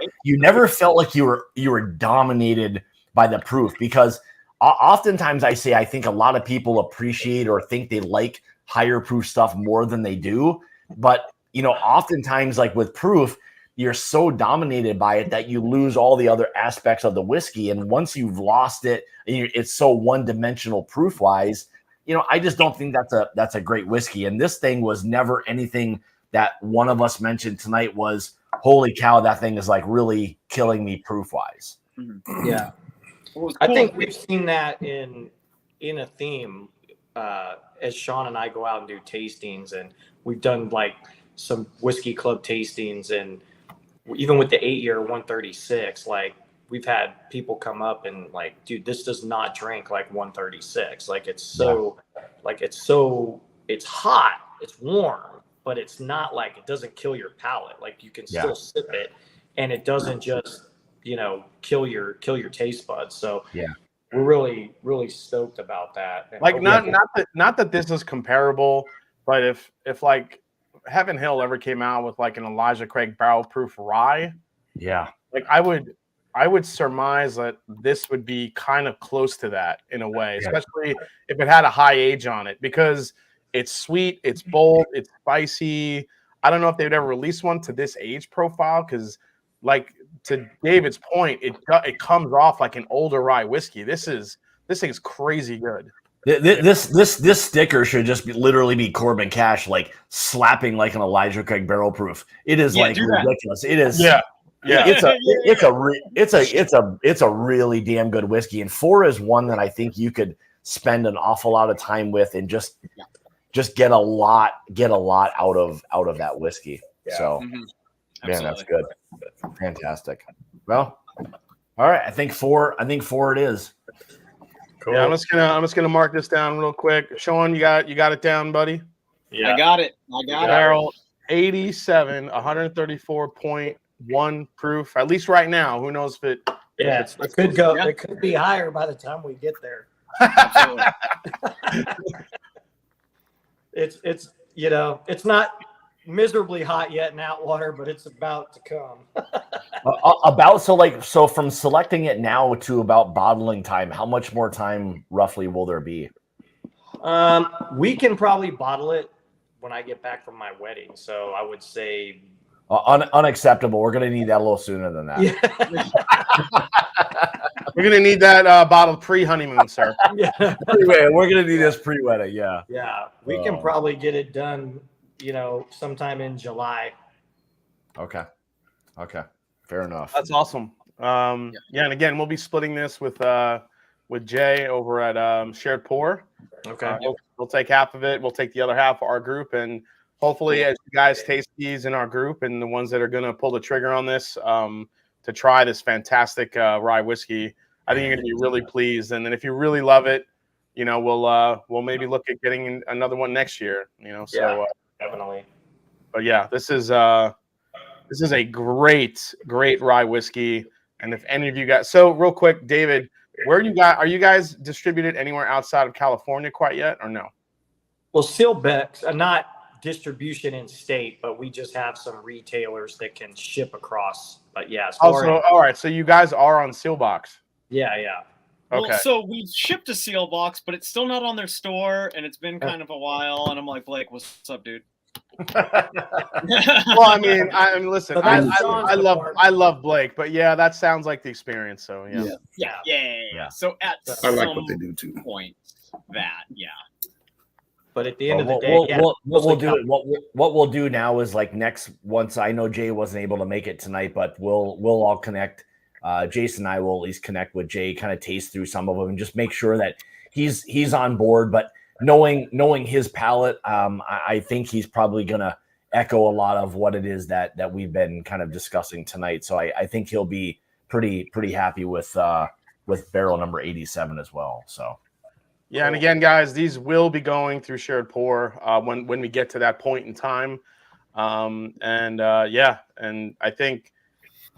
felt like you were dominated by the proof, because oftentimes I think a lot of people appreciate or think they like higher proof stuff more than they do. But you know, oftentimes like with proof, you're so dominated by it that you lose all the other aspects of the whiskey. And once you've lost it, it's so one-dimensional proof-wise. You know, I just don't think that's a great whiskey. And this thing was never anything that one of us mentioned tonight was, holy cow, that thing is like really killing me proof-wise. Mm-hmm. Yeah, I think we've seen that in a theme as Sean and I go out and do tastings, and we've done like some whiskey club tastings, and even with the 8-year 136, like we've had people come up and like, dude, this does not drink like 136. Like it's hot, it's warm, but it's not like, it doesn't kill your palate. Like you can still sip it, and it doesn't just, you know, kill your taste buds. So yeah, we're really, really stoked about that. And like not that this is comparable, but if like Heaven Hill ever came out with like an Elijah Craig barrel proof rye, like I would surmise that this would be kind of close to that in a way, especially if it had a high age on it, because it's sweet, it's bold, it's spicy. I don't know if they'd ever release one to this age profile, because like to David's point, it comes off like an older rye whiskey. This thing's crazy good. This sticker should just literally be Corbin Cash like slapping like an Elijah Craig barrel proof. It is like ridiculous. It is. It's a really damn good whiskey, and 4 is one that I think you could spend an awful lot of time with and just get a lot out of that whiskey. Yeah. So man, that's good. Fantastic. Well, all right. I think 4 it is. Cool. Yeah, I'm just gonna mark this down real quick. Sean, you got it down, buddy? Yeah, I got it. Barrel 87, 134.1 proof. At least right now. Who knows if it? Yeah, if it could go. Yeah. It could be higher by the time we get there. It's you know, it's not miserably hot yet in Atwater, but it's about to come. So from selecting it now to about bottling time, how much more time roughly will there be? We can probably bottle it when I get back from my wedding. So I would say unacceptable. We're going to need that a little sooner than that. Yeah. We're going to need that bottled pre-honeymoon, sir. Yeah. We're going to need this pre-wedding. Yeah. Yeah. We can probably get it done, you know, sometime in July. Okay. Fair enough. That's awesome. And again, we'll be splitting this with Jay over at Shared Pour. Okay. We'll take half of it. We'll take the other half of our group, and hopefully, as you guys taste these in our group, and the ones that are going to pull the trigger on this to try this fantastic rye whiskey, I think you're going to be really pleased. And then if you really love it, you know, we'll maybe look at getting another one next year. You know, so definitely. But yeah, this is a great rye whiskey. And if any of you guys, so real quick, David, are you guys distributed anywhere outside of California quite yet, or no? Well, Sealbeck's not distribution in state, but we just have some retailers that can ship across. But yeah. Also, all right. So you guys are on Sealbox. Yeah. Okay. Well, so we've shipped a Sealbox, but it's still not on their store, and it's been kind of a while. And I'm like, Blake, what's up, dude? Well, I mean, listen, I love Blake, but yeah, that sounds like the experience. So yeah. So at I like what they do too. Point But at the end of the day, what we'll do now is like once I know Jay wasn't able to make it tonight, but we'll all connect. Jason and I will at least connect with Jay, kind of taste through some of them and just make sure that he's on board. But knowing his palate, I think he's probably gonna echo a lot of what it is that we've been kind of discussing tonight. So I think he'll be pretty happy with barrel number 87 as well. So. Yeah, and again, guys, these will be going through Shared Pour when we get to that point in time. And I think,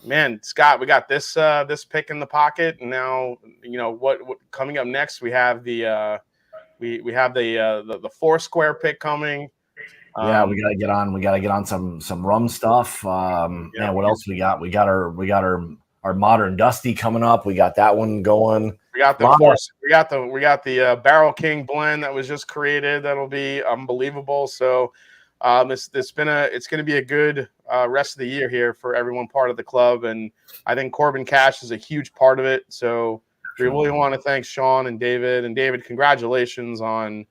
man, Scott, we got this pick in the pocket, and now you know what coming up next. We have the We have the Foursquare pick coming. Yeah, we gotta get on. We gotta get on some rum stuff. Man, what else we got? We got our modern Dusty coming up. We got that one going. We got the Barrel King blend that was just created. That'll be unbelievable. So it's going to be a good rest of the year here for everyone part of the club, and I think Corbin Cash is a huge part of it. So we really want to thank Sean and David. And David, congratulations on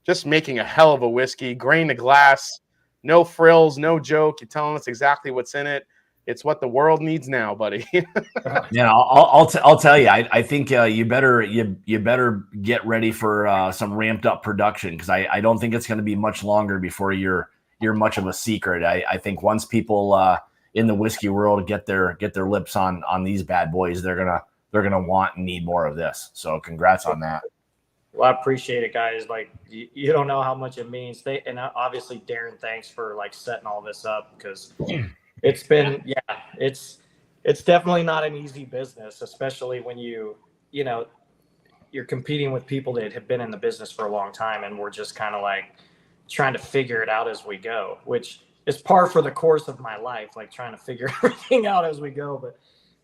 just making a hell of a whiskey, grain to glass, no frills, no joke. You're telling us exactly what's in it. It's what the world needs now, buddy. Yeah, I'll tell you. I think you better get ready for some ramped up production, because I don't think it's going to be much longer before you're much of a secret. I think once people in the whiskey world get their lips on these bad boys, they're gonna want and need more of this. So congrats on that. Well, I appreciate it, guys. Like, you don't know how much it means. And obviously, Darren, thanks for like setting all this up, because it's been, it's definitely not an easy business, especially when you're competing with people that have been in the business for a long time, and we're just kind of like trying to figure it out as we go, which is par for the course of my life, like trying to figure everything out as we go. But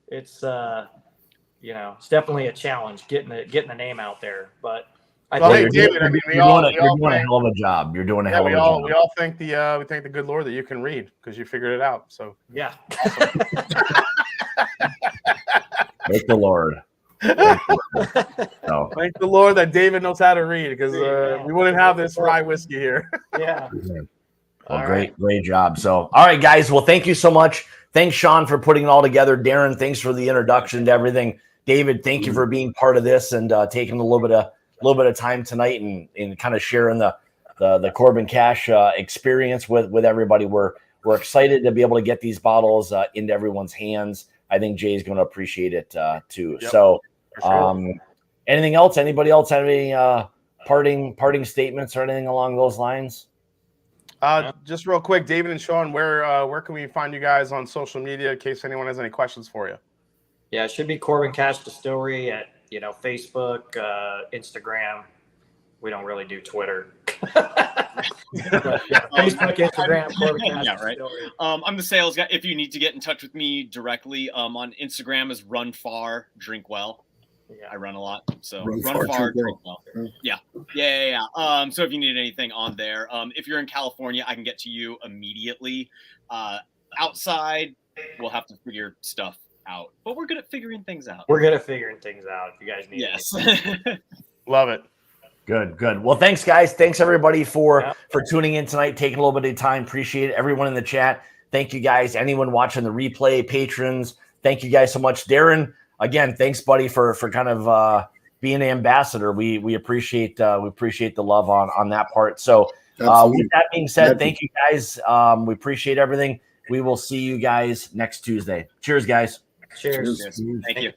it's it's definitely a challenge getting the name out there. But hey, David, I mean, you're doing a hell of a job. You're doing a hell of a job. We all thank the good Lord that you can read, because you figured it out. So yeah. Thank the Lord. Thank the Lord that David knows how to read, because we wouldn't have this rye whiskey here. Yeah. Well, great job. So, all right, guys. Well, thank you so much. Thanks, Sean, for putting it all together. Darren, thanks for the introduction to everything. David, thank you for being part of this and taking a little bit of time tonight and kind of sharing the Corbin Cash experience with everybody. We're excited to be able to get these bottles into everyone's hands. I think Jay's going to appreciate it too. Yep. So, anything else? Anybody else have any parting statements or anything along those lines? Just real quick, David and Sean, where can we find you guys on social media in case anyone has any questions for you? Yeah, it should be Corbin Cash Distillery at Facebook, Instagram. We don't really do Twitter. But, Facebook, Instagram, Corbin Cash Distillery. I'm the sales guy. If you need to get in touch with me directly, on Instagram is Run Far, Drink Well. Yeah, I run a lot, so run far, drink well. Yeah. So if you need anything on there, if you're in California, I can get to you immediately. Outside, we'll have to figure stuff out, but we're good at figuring things out. We're good at figuring things out. If you guys need yes. Love it. Good. Well, thanks, guys. Thanks everybody for tuning in tonight, taking a little bit of time. Appreciate it. Everyone in the chat, thank you guys. Anyone watching the replay, patrons, thank you guys so much. Darren, again, thanks, buddy, for kind of being an ambassador. We appreciate the love on that part. So with that being said, thank you guys. We appreciate everything. We will see you guys next Tuesday. Cheers, guys. Cheers. Thank you.